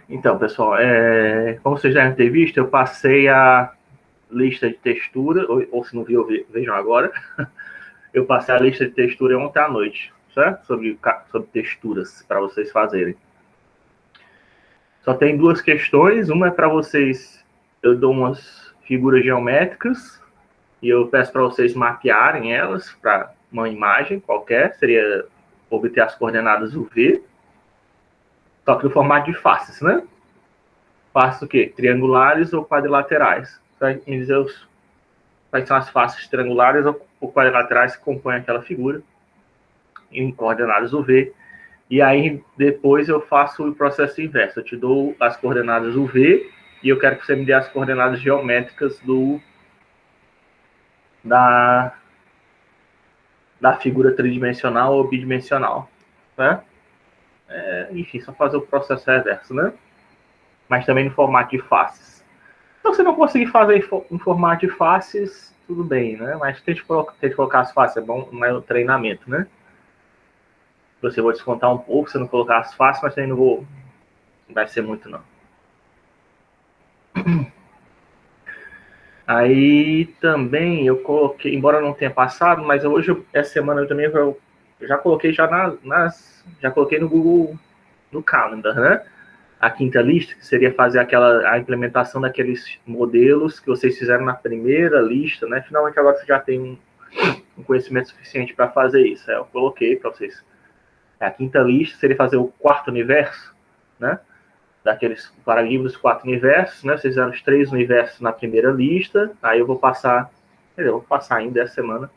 Então, pessoal, como vocês devem ter visto, eu passei a lista de textura, ou se não viu, vejam agora. Eu passei a lista de textura ontem à noite, certo? Sobre texturas, para vocês fazerem. Só tem duas questões. Uma é para vocês, eu dou umas figuras geométricas e eu peço para vocês mapearem elas para uma imagem qualquer, seria obter as coordenadas UV, só que no formato de faces, né? Faces o quê? Triangulares ou quadrilaterais. Em dizer quais são as faces triangulares ou quadrilaterais que compõem aquela figura em coordenadas UV. E aí, depois eu faço o processo inverso. Eu te dou as coordenadas UV e eu quero que você me dê as coordenadas geométricas da figura tridimensional ou bidimensional, né? Enfim, só fazer o processo reverso, né? Mas também no formato de faces. Então, se não conseguir fazer em formato de faces, tudo bem, né? Mas tente colocar as faces, é bom no treinamento, né? Você vou descontar um pouco se não colocar as faces, mas também não vai ser muito, não. Aí também eu coloquei, embora não tenha passado, mas hoje, essa semana eu também já coloquei já coloquei no Google, no Calendar, né? A quinta lista, que seria fazer a implementação daqueles modelos que vocês fizeram na primeira lista, né? Finalmente agora você já tem um conhecimento suficiente para fazer isso. Eu coloquei para vocês. A quinta lista seria fazer o quarto universo, né? Daqueles paradigmas dos 4 universos, né? Vocês fizeram os 3 universos na primeira lista, aí eu vou passar ainda essa semana,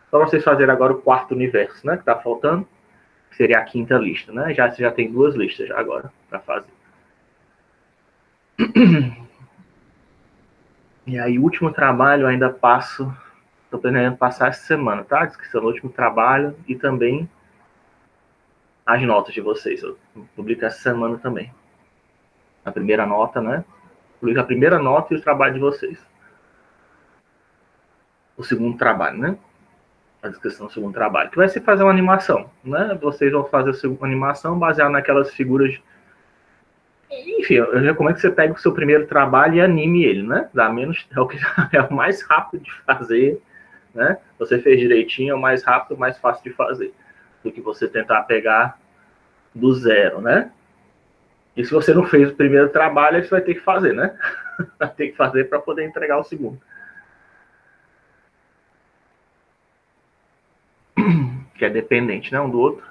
para vocês fazerem agora o quarto universo, né? Que está faltando, que seria a quinta lista, né? Você já tem 2 listas já agora para fazer. E aí, o último trabalho eu ainda passo, estou planejando passar essa semana, tá? A descrição do último trabalho e também as notas de vocês. Eu publico essa semana também. A primeira nota, né? Publico a primeira nota e o trabalho de vocês. O segundo trabalho, né? A descrição do segundo trabalho. Que vai ser fazer uma animação, né? Vocês vão fazer uma animação baseada naquelas figuras. Enfim, eu recomendo que você pegue o seu primeiro trabalho e anime ele, né? É o mais rápido de fazer, né? Você fez direitinho, é o mais rápido, mais fácil de fazer do que você tentar pegar do zero, né? E se você não fez o primeiro trabalho, você vai ter que fazer, né? Vai ter que fazer para poder entregar o segundo. Que é dependente, né, um do outro.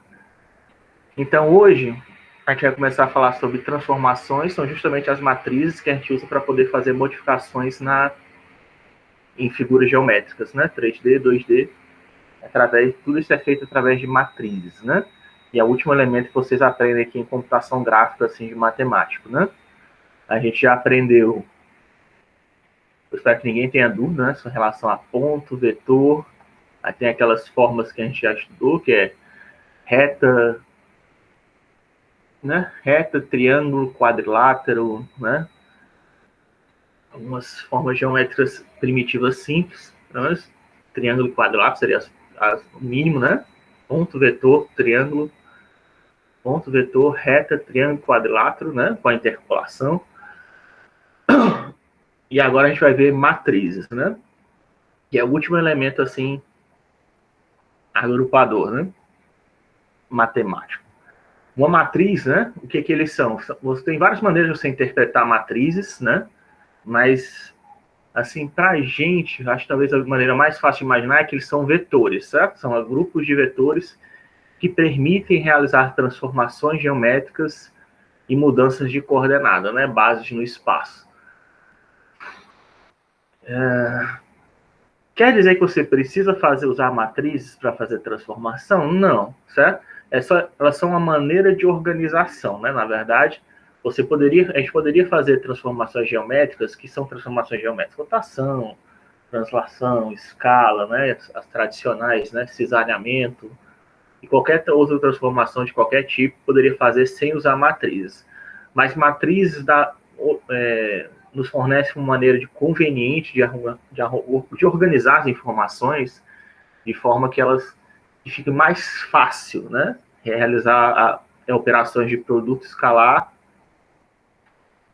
Então, hoje, a gente vai começar a falar sobre transformações, são justamente as matrizes que a gente usa para poder fazer modificações em figuras geométricas, né? 3D, 2D, tudo isso é feito através de matrizes, né? E é o último elemento que vocês aprendem aqui em computação gráfica, assim, de matemático, né? A gente já aprendeu, eu espero que ninguém tenha dúvida, né, em relação a ponto, vetor, aí tem aquelas formas que a gente já estudou, que é reta, né? Reta, triângulo, quadrilátero, né? Algumas formas geométricas primitivas simples, né? Triângulo e quadrilátero seria o mínimo, né? Ponto, vetor, triângulo, ponto, vetor, reta, triângulo, quadrilátero, né? Com a interpolação. E agora a gente vai ver matrizes, né? Que é o último elemento, assim, agrupador, né? Matemático. Uma matriz, né? O que eles são? Você tem várias maneiras de você interpretar matrizes, né? Mas, assim, para a gente, acho que talvez a maneira mais fácil de imaginar é que eles são vetores, certo? São grupos de vetores que permitem realizar transformações geométricas e mudanças de coordenada, né? Bases no espaço. Quer dizer que você precisa usar matrizes para fazer transformação? Não, certo? Elas são uma maneira de organização, né? Na verdade, a gente poderia fazer transformações geométricas, que são transformações geométricas, rotação, translação, escala, né? As tradicionais, né? Cisalhamento, e qualquer outra transformação de qualquer tipo poderia fazer sem usar matrizes. Mas matrizes nos fornece uma maneira conveniente de organizar as informações de forma que fique mais fácil, né? realizar operações de produto escalar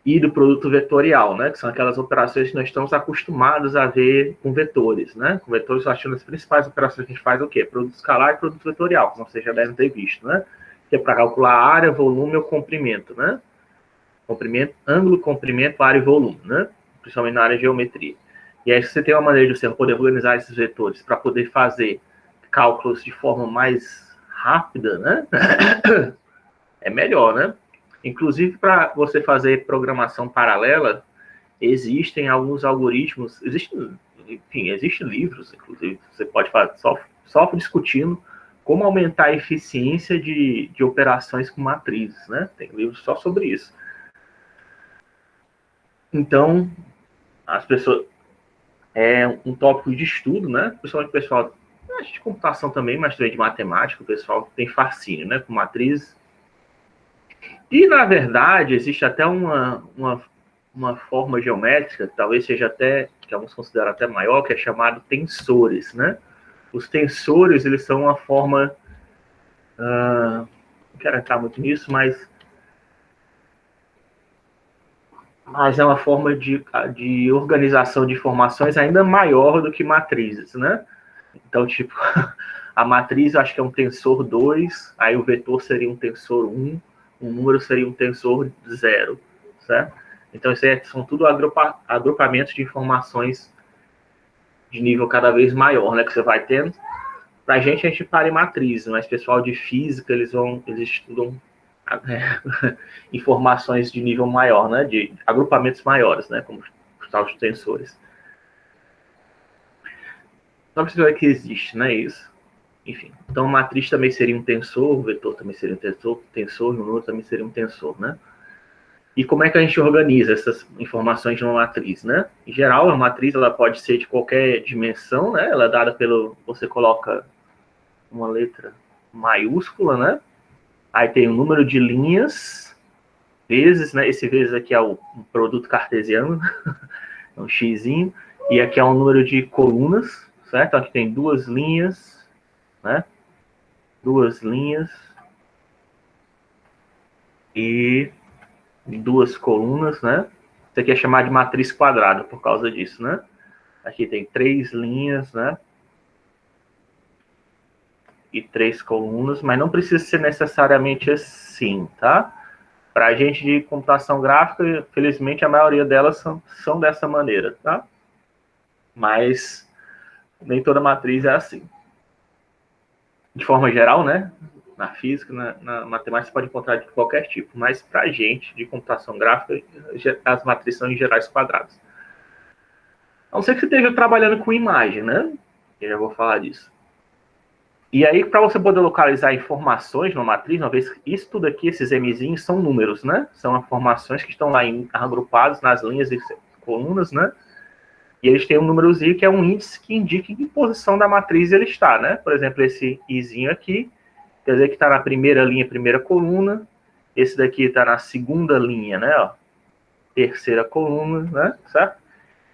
e do produto vetorial, né? Que são aquelas operações que nós estamos acostumados a ver com vetores, né? Com vetores, eu acho que as principais operações que a gente faz é o quê? Produto escalar e produto vetorial, como vocês já devem ter visto, né? Que é para calcular área, volume ou comprimento, né? Comprimento, ângulo, comprimento, área e volume, né? Principalmente na área de geometria. E aí você tem uma maneira de você poder organizar esses vetores para poder fazer cálculos de forma mais rápida, né? É melhor, né? Inclusive, para você fazer programação paralela, existem alguns algoritmos, existem livros, inclusive, você pode fazer só discutindo como aumentar a eficiência de operações com matrizes, né? Tem livros só sobre isso. Então, as pessoas... É um tópico de estudo, né? Principalmente o pessoal de computação também, mas também de matemática, o pessoal tem fascínio, né? Com matrizes. E, na verdade, existe até uma forma geométrica, talvez seja até, que alguns consideram até maior, que é chamado tensores, né? Os tensores, eles são uma forma... não quero entrar muito nisso, mas é uma forma de organização de informações ainda maior do que matrizes, né? Então, tipo, a matriz eu acho que é um tensor 2, aí o vetor seria um tensor 1, um número seria um tensor 0, certo? Então, isso são tudo agrupamentos de informações de nível cada vez maior, né, que você vai tendo. Pra gente, a gente para em matriz, mas pessoal de física, eles estudam informações de nível maior, né, de agrupamentos maiores, né, como os tais tensores. Só para você ver que existe, né, isso. Enfim, então matriz também seria um tensor, o vetor também seria um tensor, o número também seria um tensor, né? E como é que a gente organiza essas informações de uma matriz, né? Em geral, a matriz ela pode ser de qualquer dimensão, né? Ela é dada pelo... Você coloca uma letra maiúscula, né? Aí tem o número de linhas, vezes, né? Esse vezes aqui é o produto cartesiano, é um xizinho. E aqui é um número de colunas, certo? Aqui tem duas linhas, né? Duas linhas e duas colunas, né? Isso aqui é chamado de matriz quadrada por causa disso, né? Aqui tem 3 linhas, né? E 3 colunas, mas não precisa ser necessariamente assim, tá? Para a gente de computação gráfica, felizmente a maioria delas são dessa maneira, tá? Mas nem toda matriz é assim. De forma geral, né? Na física, na matemática, você pode encontrar de qualquer tipo, mas para a gente de computação gráfica, as matrizes são em gerais quadradas. A não ser que você esteja trabalhando com imagem, né? Eu já vou falar disso. E aí, para você poder localizar informações numa matriz, uma vez isso tudo aqui, esses Mzinhos, são números, né? São informações que estão lá agrupadas nas linhas e colunas, né? E eles têm um númerozinho que é um índice que indica em que posição da matriz ele está, né? Por exemplo, esse izinho aqui, quer dizer que está na primeira linha, primeira coluna. Esse daqui está na segunda linha, né? Ó, terceira coluna, né? Certo?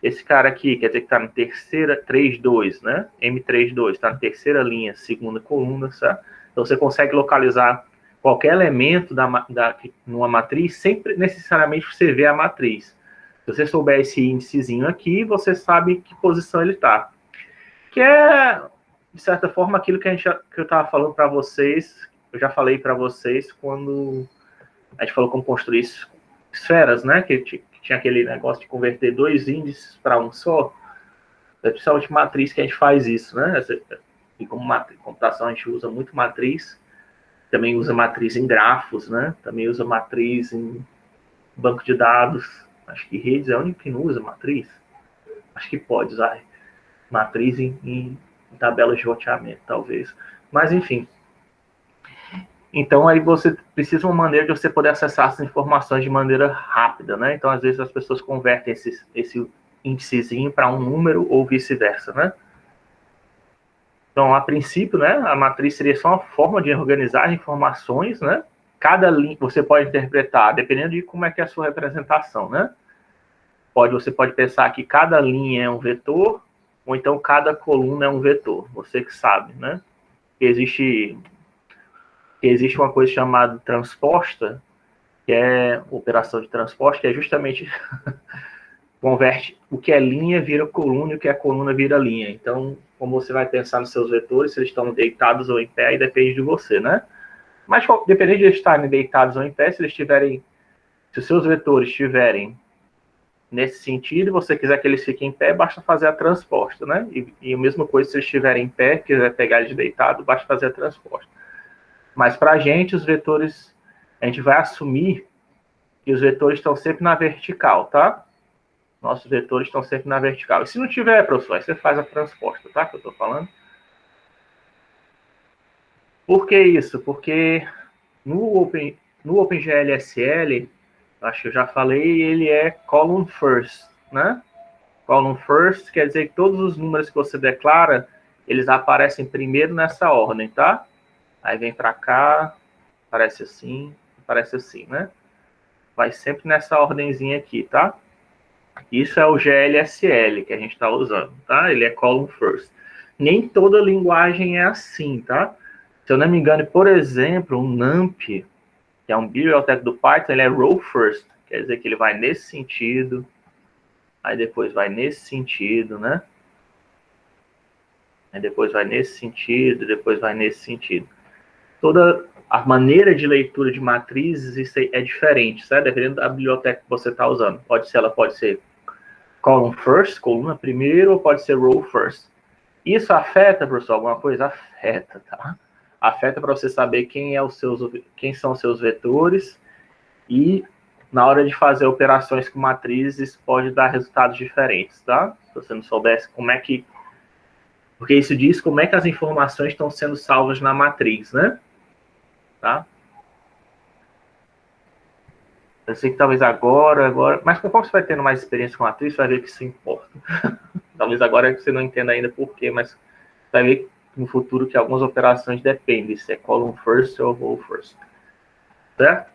Esse cara aqui, quer dizer que está na terceira, 3,2, né? M32, está na terceira linha, segunda coluna, certo? Então, você consegue localizar qualquer elemento numa matriz, sem necessariamente você ver a matriz. Se você souber esse índicezinho aqui, você sabe que posição ele está. Que é, de certa forma, aquilo que eu estava falando para vocês, eu já falei para vocês quando a gente falou como construir esferas, né? Que tinha aquele negócio de converter dois índices para um só. É principalmente matriz que a gente faz isso, né? E como computação a gente usa muito matriz, também usa matriz em grafos, né? Também usa matriz em banco de dados. Acho que redes é a única que não usa matriz. Acho que pode usar matriz em tabelas de roteamento, talvez. Mas, enfim. Então, aí você precisa de uma maneira de você poder acessar essas informações de maneira rápida, né? Então, às vezes, as pessoas convertem esse índicezinho para um número ou vice-versa, né? Então, a princípio, né, a matriz seria só uma forma de organizar informações, né? Cada linha você pode interpretar, dependendo de como é que é a sua representação, né? Você pode pensar que cada linha é um vetor, ou então cada coluna é um vetor. Você que sabe, né? Existe que existe uma coisa chamada transposta, que é operação de transposta, que é justamente converte o que é linha vira coluna e o que é coluna vira linha. Então, como você vai pensar nos seus vetores, se eles estão deitados ou em pé, aí depende de você, né? Mas, dependendo de eles estarem deitados ou em pé, se os seus vetores estiverem nesse sentido, e você quiser que eles fiquem em pé, basta fazer a transposta, né? E a mesma coisa, se eles estiverem em pé, quiser pegar eles deitados, basta fazer a transposta. Mas para a gente, os vetores, a gente vai assumir que os vetores estão sempre na vertical, tá? Nossos vetores estão sempre na vertical. E se não tiver, professor, aí você faz a transposta, tá? Que eu estou falando. Por que isso? Porque no OpenGL-SL, acho que eu já falei, ele é column first, né? Column first quer dizer que todos os números que você declara, eles aparecem primeiro nessa ordem, tá? Aí vem para cá, aparece assim, né? Vai sempre nessa ordenzinha aqui, tá? Isso é o GLSL que a gente está usando, tá? Ele é column first. Nem toda linguagem é assim, tá? Se eu não me engano, por exemplo, o NumPy, que é um biblioteca do Python, ele é row first. Quer dizer que ele vai nesse sentido, aí depois vai nesse sentido, né? Aí depois vai nesse sentido, depois vai nesse sentido. Toda a maneira de leitura de matrizes isso é diferente, certo? Dependendo da biblioteca que você está usando. Ela pode ser column first, coluna primeiro, ou pode ser row first. Isso afeta, professor, alguma coisa? Afeta, tá? Afeta para você saber quem são os seus vetores e na hora de fazer operações com matrizes pode dar resultados diferentes, tá? Se você não soubesse como é que... Porque isso diz como é que as informações estão sendo salvas na matriz, né? Tá? Eu sei que talvez agora... Mas conforme você vai tendo mais experiência com matriz, você vai ver que isso importa. Talvez agora você não entenda ainda por quê, mas vai ver no futuro que algumas operações dependem se é column first ou row first. Certo?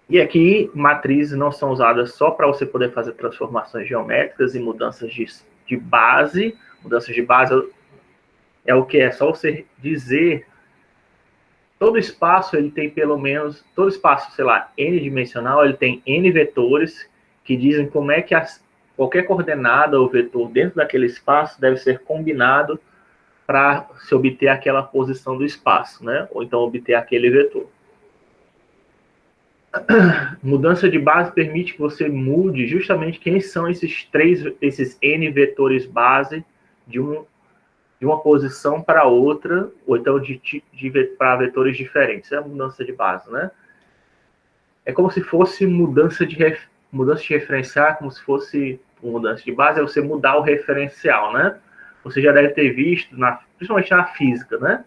E aqui, matrizes não são usadas só para você poder fazer transformações geométricas e mudanças de base. Mudanças de base é o que? É só você dizer... Todo espaço, ele tem pelo menos... Todo espaço, sei lá, n-dimensional, ele tem n vetores que dizem como é que qualquer coordenada ou vetor dentro daquele espaço deve ser combinado para se obter aquela posição do espaço, né? Ou então obter aquele vetor. Mudança de base permite que você mude justamente quem são esses n vetores base de uma posição para outra, ou então para vetores diferentes. É a mudança de base, né? É como se fosse mudança de referencial, como se fosse mudança de base, é você mudar o referencial, né? Você já deve ter visto, principalmente na física, né?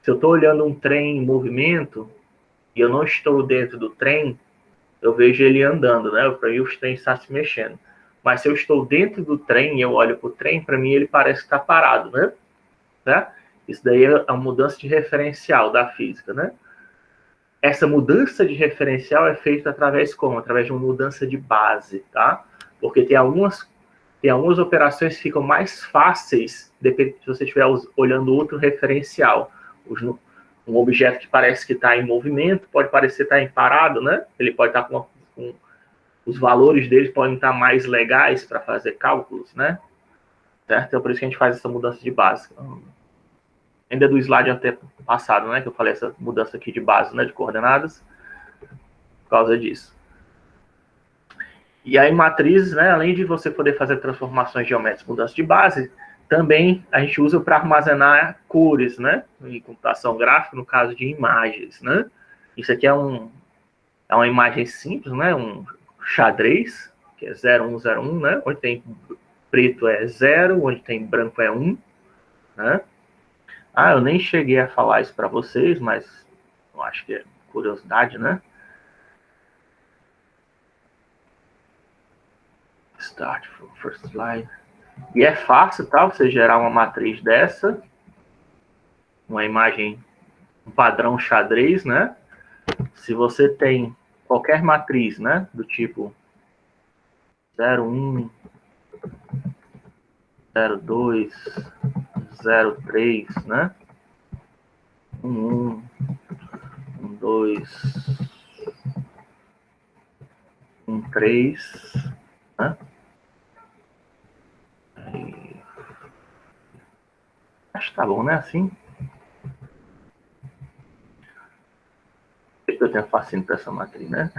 Se eu estou olhando um trem em movimento e eu não estou dentro do trem, eu vejo ele andando, né? Para mim, o trem está se mexendo. Mas se eu estou dentro do trem e eu olho para o trem, para mim ele parece estar parado, né? Isso daí é a mudança de referencial da física, né? Essa mudança de referencial é feita através como? Através de uma mudança de base, tá? Porque tem algumas operações que ficam mais fáceis se você estiver olhando outro referencial. Um objeto que parece que está em movimento pode parecer estar em parado, né? Ele pode estar os valores deles podem estar mais legais para fazer cálculos, né? Certo? Então, por isso que a gente faz essa mudança de base. Ainda do slide até passado, né? Que eu falei essa mudança aqui de base, né? De coordenadas. Por causa disso. E aí, matrizes, né? Além de você poder fazer transformações geométricas, mudança de base, também a gente usa para armazenar cores, né? Em computação gráfica, no caso de imagens, né? Isso aqui é uma imagem simples, né? Um xadrez, que é 0101, né? Onde tem preto é 0, onde tem branco é 1, né? Eu nem cheguei a falar isso para vocês, mas eu acho que é curiosidade, né? Start from first slide. E é fácil, tá? Você gerar uma matriz dessa, uma imagem, um padrão xadrez, né? Se você tem qualquer matriz, né? Do tipo 01, 02, 03, né? 11, 2, 1, 3, né? Acho que tá bom, né? Assim. Eu tenho fascínio para essa matriz, né?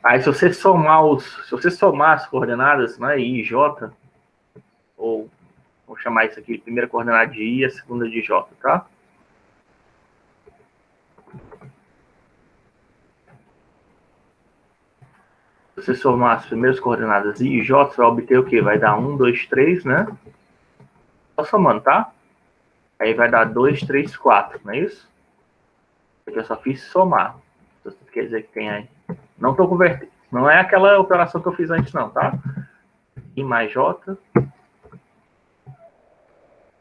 Aí se você somar as coordenadas, né, I e J, ou vou chamar isso aqui, primeira coordenada de I e a segunda de J, tá? Se você somar as primeiras coordenadas I e J, você vai obter o quê? Vai dar 1, 2, 3, né? Só somando, tá? Aí vai dar 2, 3, 4, não é isso? Porque eu só fiz somar. Isso quer dizer que tem aí. Não estou convertendo. Não é aquela operação que eu fiz antes, não, tá? I mais J.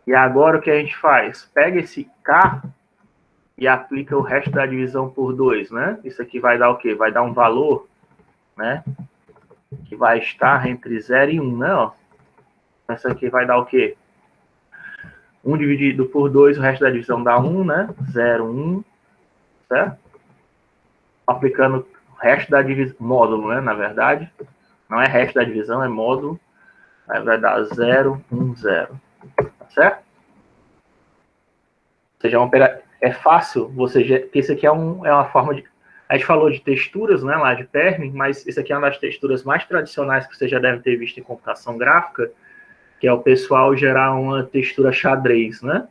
E agora o que a gente faz? Pega esse K e aplica o resto da divisão por 2, né? Isso aqui vai dar o quê? Vai dar um valor, né? Que vai estar entre 0 e 1, né? Ó. Essa aqui vai dar o quê? 1 dividido por 2, o resto da divisão dá 1, né? 0, 1, certo? Aplicando o resto da divisão, módulo, né? Na verdade, não é resto da divisão, é módulo. Aí vai dar 0, 1, 0. Tá certo? Ou seja, é fácil, porque isso aqui é uma forma de... A gente falou de texturas, né, lá de Permin, mas isso aqui é uma das texturas mais tradicionais que você já deve ter visto em computação gráfica, que é o pessoal gerar uma textura xadrez, né?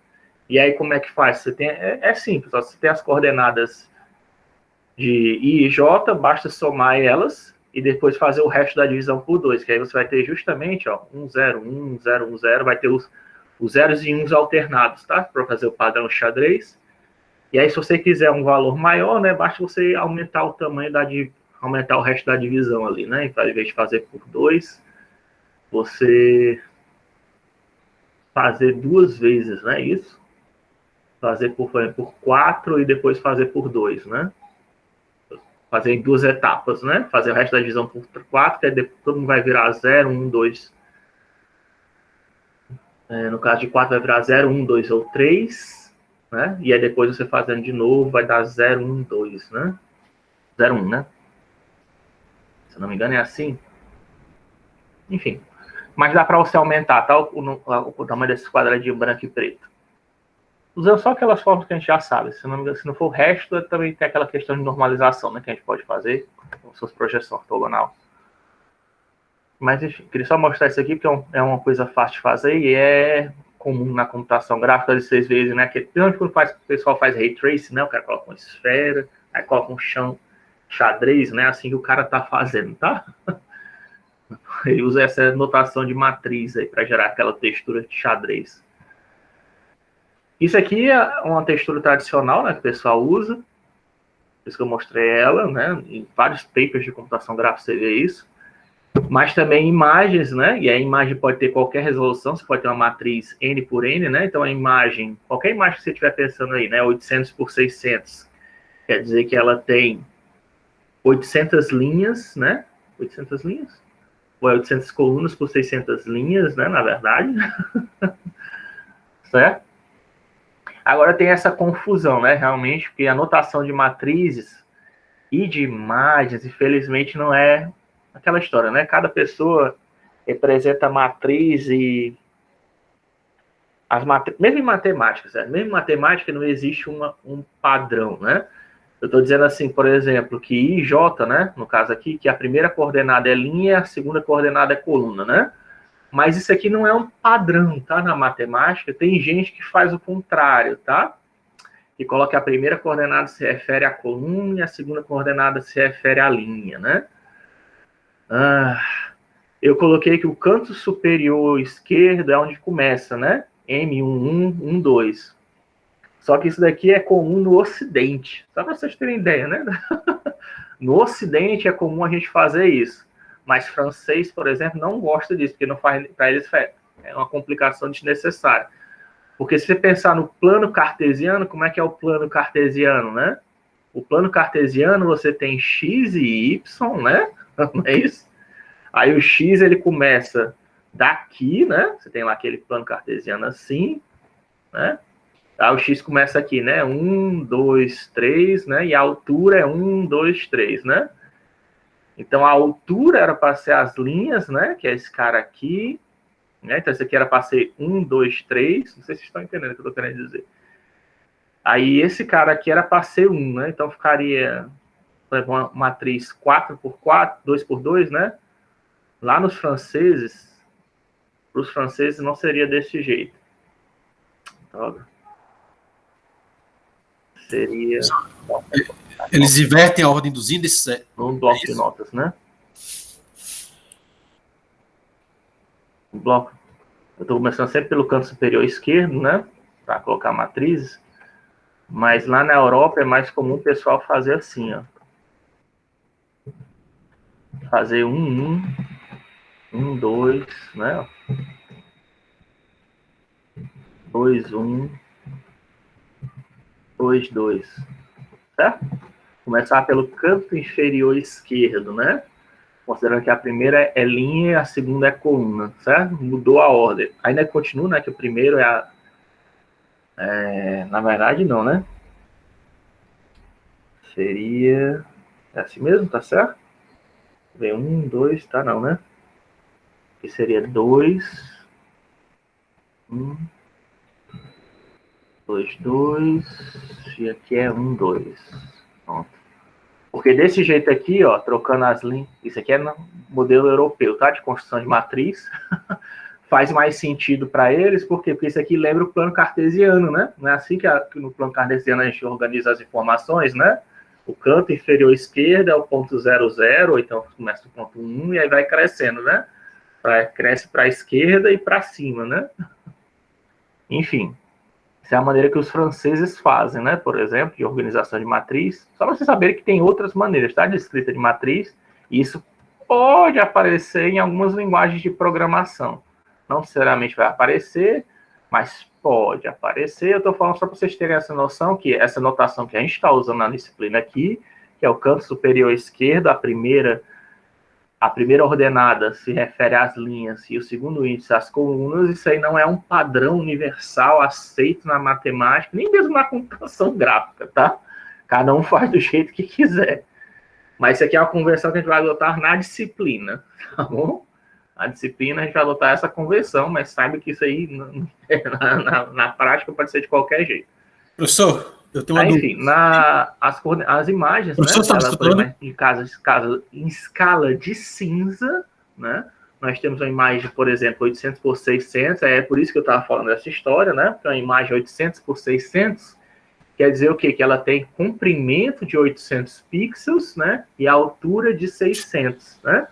E aí como é que faz? Você tem, é simples, ó, você tem as coordenadas de I e J, basta somar elas e depois fazer o resto da divisão por 2, que aí você vai ter justamente, ó, 1, 0, 1, 0, 1, 0, vai ter os zeros e uns alternados, tá? Para fazer o padrão xadrez. E aí, se você quiser um valor maior, né, basta você aumentar o tamanho aumentar o resto da divisão ali, né? Então, ao invés de fazer por 2, você fazer 2 vezes, né? Isso. Fazer por 4 e depois fazer por 2, né? Fazer em 2 etapas, né? Fazer o resto da divisão por 4, que aí depois todo mundo vai virar 0, 1, 2. No caso de 4 vai virar 0, 1, 2 ou 3, né? E aí depois você fazendo de novo vai dar 0, 1, 2, né? 0, 1, né? Se eu não me engano é assim. Enfim. Mas dá para você aumentar, tá? O tamanho desse quadradinho branco e preto. Usando só aquelas formas que a gente já sabe. Se não for o resto, também tem aquela questão de normalização, né? Que a gente pode fazer com suas projeções ortogonal. Mas, enfim, queria só mostrar isso aqui, porque é uma coisa fácil de fazer e é comum na computação gráfica de 6 vezes, né? Que quando o pessoal faz ray tracing, né? O cara coloca uma esfera, aí coloca um chão xadrez, né? Assim que o cara tá fazendo, tá? Ele usa essa notação de matriz aí para gerar aquela textura de xadrez. Isso aqui é uma textura tradicional, né? Que o pessoal usa. Por isso que eu mostrei ela, né? Em vários papers de computação gráfica você vê isso. Mas também imagens, né? E a imagem pode ter qualquer resolução, você pode ter uma matriz N por N, né? Então a imagem, qualquer imagem que você estiver pensando aí, né? 800 por 600, quer dizer que ela tem 800 linhas, né? 800 linhas? Ou é 800 colunas por 600 linhas, né? Na verdade. Certo? Agora tem essa confusão, né? Realmente, porque a notação de matrizes e de imagens, infelizmente, não é aquela história, né? Cada pessoa representa a matriz e mesmo em matemática, certo? Mesmo em matemática não existe um padrão, né? Eu estou dizendo assim, por exemplo, que I e J, né? No caso aqui, que a primeira coordenada é linha, a segunda coordenada é coluna, né? Mas isso aqui não é um padrão, tá? Na matemática, tem gente que faz o contrário, tá? Que coloca que a primeira coordenada se refere à coluna e a segunda coordenada se refere à linha, né? Eu coloquei que o canto superior esquerdo é onde começa, né? M11, 12. Só que isso daqui é comum no Ocidente. Só para vocês terem ideia, né? No Ocidente é comum a gente fazer isso. Mas francês, por exemplo, não gosta disso, porque não faz, para eles é uma complicação desnecessária. Porque se você pensar no plano cartesiano, como é que é o plano cartesiano, né? O plano cartesiano, você tem x e y, né? Não é isso? Aí o x, ele começa daqui, né? Você tem lá aquele plano cartesiano assim, né? Tá, o X começa aqui, né? 1, 2, 3, né? E a altura é 1, 2, 3, né? Então, a altura era para ser as linhas, né? Que é esse cara aqui. Né? Então, esse aqui era para ser 1, 2, 3. Não sei se vocês estão entendendo o que eu estou querendo dizer. Aí, esse cara aqui era para ser 1, né? Então, ficaria uma matriz 4 por 4, 2 por 2, né? Lá nos franceses, para os franceses não seria desse jeito. Então, seria... Eles invertem a ordem dos índices? No bloco de notas, né? O bloco. Eu estou começando sempre pelo canto superior esquerdo, né? Para colocar matrizes. Mas lá na Europa é mais comum o pessoal fazer assim, ó. Fazer 1, 2, né? 2, 1, 2, 2. Certo? Começar pelo canto inferior esquerdo, né? Considerando que a primeira é linha e a segunda é coluna, certo? Mudou a ordem. Ainda continua, né? Que o primeiro é a... na verdade, não, né? Seria... É assim mesmo, tá certo? Vem 1, 2, tá não, né? Que seria 2, 1, 2, 2, e aqui é 1, 2. Pronto. Porque desse jeito aqui, ó, trocando as linhas, isso aqui é no modelo europeu, tá? De construção de matriz. Faz mais sentido para eles, por quê? Porque isso aqui lembra o plano cartesiano, né? Não é assim que no plano cartesiano a gente organiza as informações, né? O canto inferior esquerdo é o ponto 0, 0, ou então começa do ponto 1 e aí vai crescendo, né? Cresce para a esquerda e para cima, né? Enfim, essa é a maneira que os franceses fazem, né? Por exemplo, de organização de matriz. Só para vocês saberem que tem outras maneiras, tá? De escrita de matriz. E isso pode aparecer em algumas linguagens de programação. Não necessariamente vai aparecer, mas pode aparecer. Eu estou falando só para vocês terem essa noção, que essa notação que a gente está usando na disciplina aqui, que é o canto superior esquerdo, a primeira ordenada se refere às linhas e o segundo índice às colunas. Isso aí não é um padrão universal aceito na matemática, nem mesmo na computação gráfica, tá? Cada um faz do jeito que quiser. Mas isso aqui é uma convenção que a gente vai adotar na disciplina, tá bom? A disciplina a gente vai adotar essa convenção, mas saiba que isso aí na prática pode ser de qualquer jeito. Professor, eu tenho uma dúvida. Enfim, as imagens, né? Elas foram em escala de cinza, né? Nós temos uma imagem, por exemplo, 800 por 600, é por isso que eu estava falando dessa história, né? Porque uma imagem 800 por 600 quer dizer o quê? Que ela tem comprimento de 800 pixels, né? E altura de 600, né?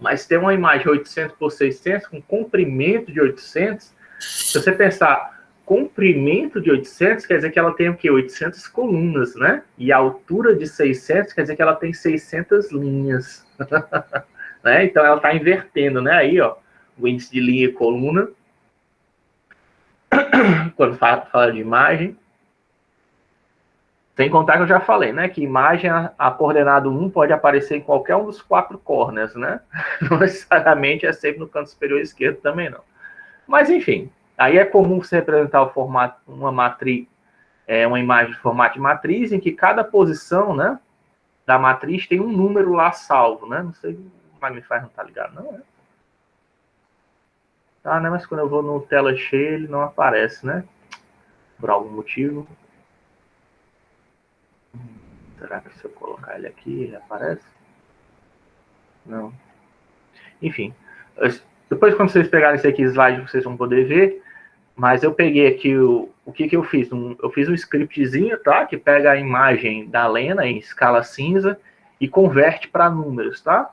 Mas tem uma imagem 800 por 600 com comprimento de 800. Se você pensar comprimento de 800, quer dizer que ela tem o quê? 800 colunas, né? E a altura de 600 quer dizer que ela tem 600 linhas. Né? Então ela está invertendo, né? Aí, ó, o índice de linha e coluna. Quando fala de imagem. Sem contar que eu já falei, né? Que imagem, a coordenada 1 pode aparecer em qualquer um dos 4 corners, né? Não necessariamente é sempre no canto superior esquerdo também, não. Mas, enfim, aí é comum você representar o formato, uma matriz, uma imagem de formato de matriz, em que cada posição, né, da matriz tem um número lá salvo, né? Não sei, o Magnify não tá ligado, não, né? Tá, né? Mas quando eu vou no tela cheia, ele não aparece, né? Por algum motivo. Será que se eu colocar ele aqui, ele aparece? Não. Enfim. Depois, quando vocês pegarem esse aqui, slide, vocês vão poder ver. Mas eu peguei aqui o que eu fiz. Eu fiz um scriptzinho, tá? Que pega a imagem da Lena em escala cinza e converte para números, tá?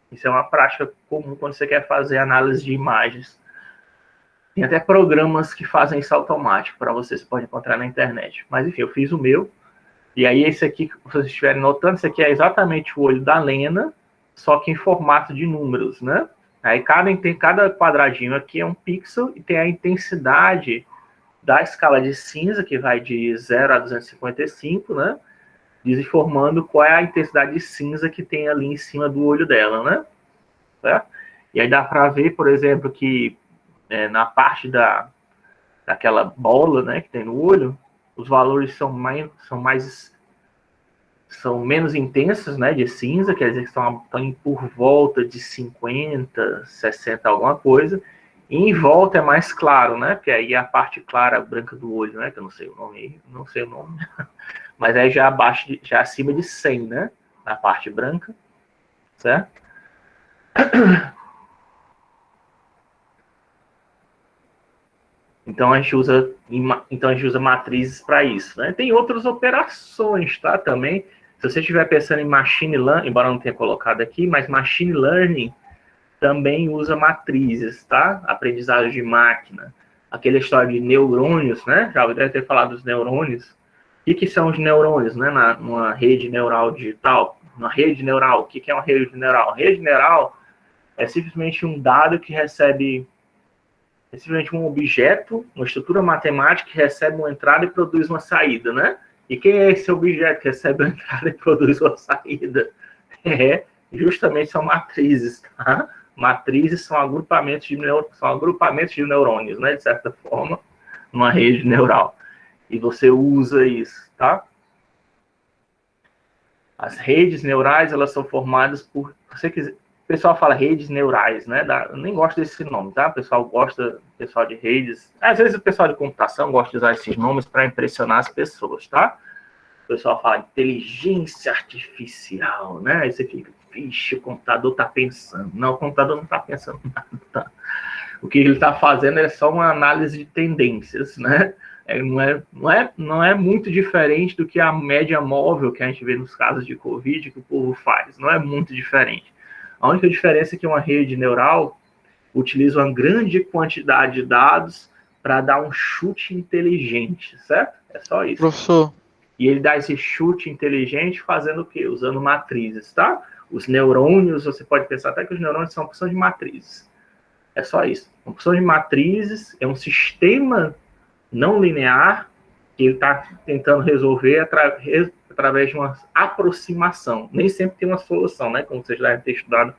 Isso é uma prática comum quando você quer fazer análise de imagens. Tem até programas que fazem isso automático para vocês. Você pode encontrar na internet. Mas, enfim, eu fiz o meu. E aí, esse aqui, que vocês estiverem notando, esse aqui é exatamente o olho da Lena, só que em formato de números, né? Aí, cada quadradinho aqui é um pixel e tem a intensidade da escala de cinza, que vai de 0 a 255, né? Desinformando qual é a intensidade de cinza que tem ali em cima do olho dela, né? Certo? E aí dá para ver, por exemplo, que na parte da daquela bola, né, que tem no olho, os valores são menos intensos, né, de cinza, quer dizer que estão por volta de 50, 60, alguma coisa, e em volta é mais claro, né, porque aí é a parte clara, branca do olho, né, que eu não sei o nome, mas aí já abaixo, já acima de 100, né, na parte branca, certo? Então a gente usa matrizes para isso, né? Tem outras operações, tá? Também, se você estiver pensando em machine learning, embora não tenha colocado aqui, mas machine learning também usa matrizes, tá? Aprendizagem de máquina, aquela história de neurônios, né? Já deve ter falado dos neurônios. O que são os neurônios, né? Numa rede neural digital, uma rede neural. O que é uma rede neural? A rede neural é simplesmente um dado que recebe simplesmente um objeto, uma estrutura matemática que recebe uma entrada e produz uma saída, né? E quem é esse objeto que recebe uma entrada e produz uma saída? Justamente são matrizes, tá? Matrizes são agrupamentos de neurônios, né? De certa forma, numa rede neural. E você usa isso, tá? As redes neurais, elas são formadas por... O pessoal fala redes neurais, né? Eu nem gosto desse nome, tá? O pessoal de redes... Às vezes o pessoal de computação gosta de usar esses nomes para impressionar as pessoas, tá? O pessoal fala inteligência artificial, né? Aí você fica, vixe, o computador tá pensando. Não, o computador não tá pensando nada, tá? O que ele está fazendo é só uma análise de tendências, né? Não é muito diferente do que a média móvel que a gente vê nos casos de Covid que o povo faz. Não é muito diferente. A única diferença é que uma rede neural utiliza uma grande quantidade de dados para dar um chute inteligente, certo? É só isso. Professor. E ele dá esse chute inteligente fazendo o quê? Usando matrizes, tá? Os neurônios, você pode pensar até que os neurônios são uma porção de matrizes. É só isso. Uma porção de matrizes é um sistema não linear que ele está tentando resolver através de uma aproximação. Nem sempre tem uma solução, né? Como vocês devem ter estudado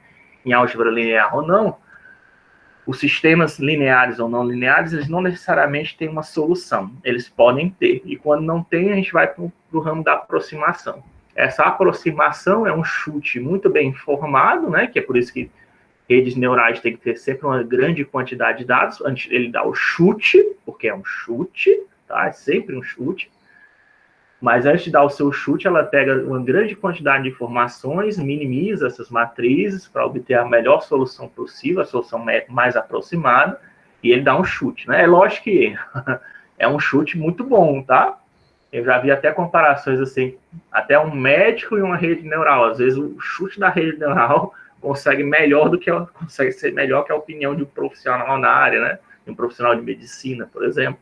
em álgebra linear ou não. Os sistemas lineares ou não lineares, eles não necessariamente têm uma solução. Eles podem ter. E quando não tem, a gente vai para o ramo da aproximação. Essa aproximação é um chute muito bem formado, né? Que é por isso que redes neurais têm que ter sempre uma grande quantidade de dados antes dele dar o chute, porque é um chute, tá? É sempre um chute. Mas antes de dar o seu chute, ela pega uma grande quantidade de informações, minimiza essas matrizes para obter a melhor solução possível, a solução mais aproximada, e ele dá um chute, né? É lógico que é um chute muito bom, tá? Eu já vi até comparações assim, até um médico e uma rede neural. Às vezes o chute da rede neural consegue ser melhor que a opinião de um profissional na área, né? De um profissional de medicina, por exemplo.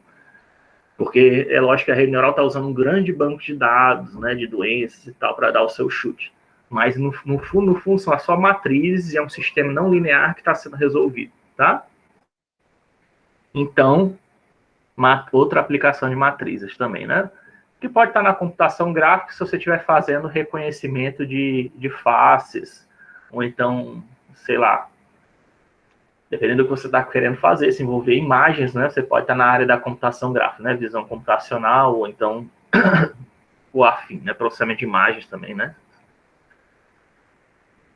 Porque é lógico que a rede neural está usando um grande banco de dados, né, de doenças e tal, para dar o seu chute. Mas, no fundo, são só matrizes e é um sistema não linear que está sendo resolvido, tá? Então, outra aplicação de matrizes também, né? Que pode estar na computação gráfica se você estiver fazendo reconhecimento de faces, ou então, sei lá, dependendo do que você está querendo fazer, se envolver imagens, né? Você pode estar na área da computação gráfica, né? Visão computacional, ou então o afim, né? Processamento de imagens também, né?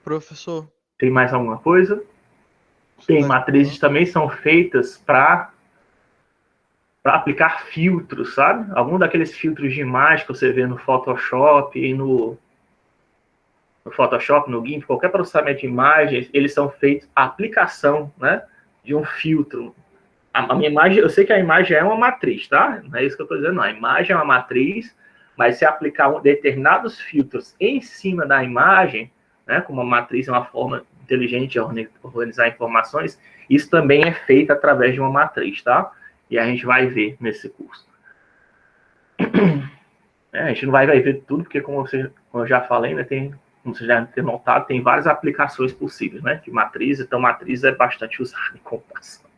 Professor. Tem mais alguma coisa? Tem matrizes também são feitas para aplicar filtros, sabe? Algum daqueles filtros de imagem que você vê no Photoshop e no Photoshop, no GIMP, qualquer processamento de imagens, eles são feitos a aplicação, né, de um filtro. A minha imagem, eu sei que a imagem é uma matriz, tá? Não é isso que eu estou dizendo, não. A imagem é uma matriz, mas se aplicar determinados filtros em cima da imagem, né, como a matriz é uma forma inteligente de organizar informações, isso também é feito através de uma matriz, tá? E a gente vai ver nesse curso. A gente não vai ver tudo, porque como eu já falei, né, como vocês devem ter notado, tem várias aplicações possíveis, né, de matriz, então matriz é bastante usada em computação.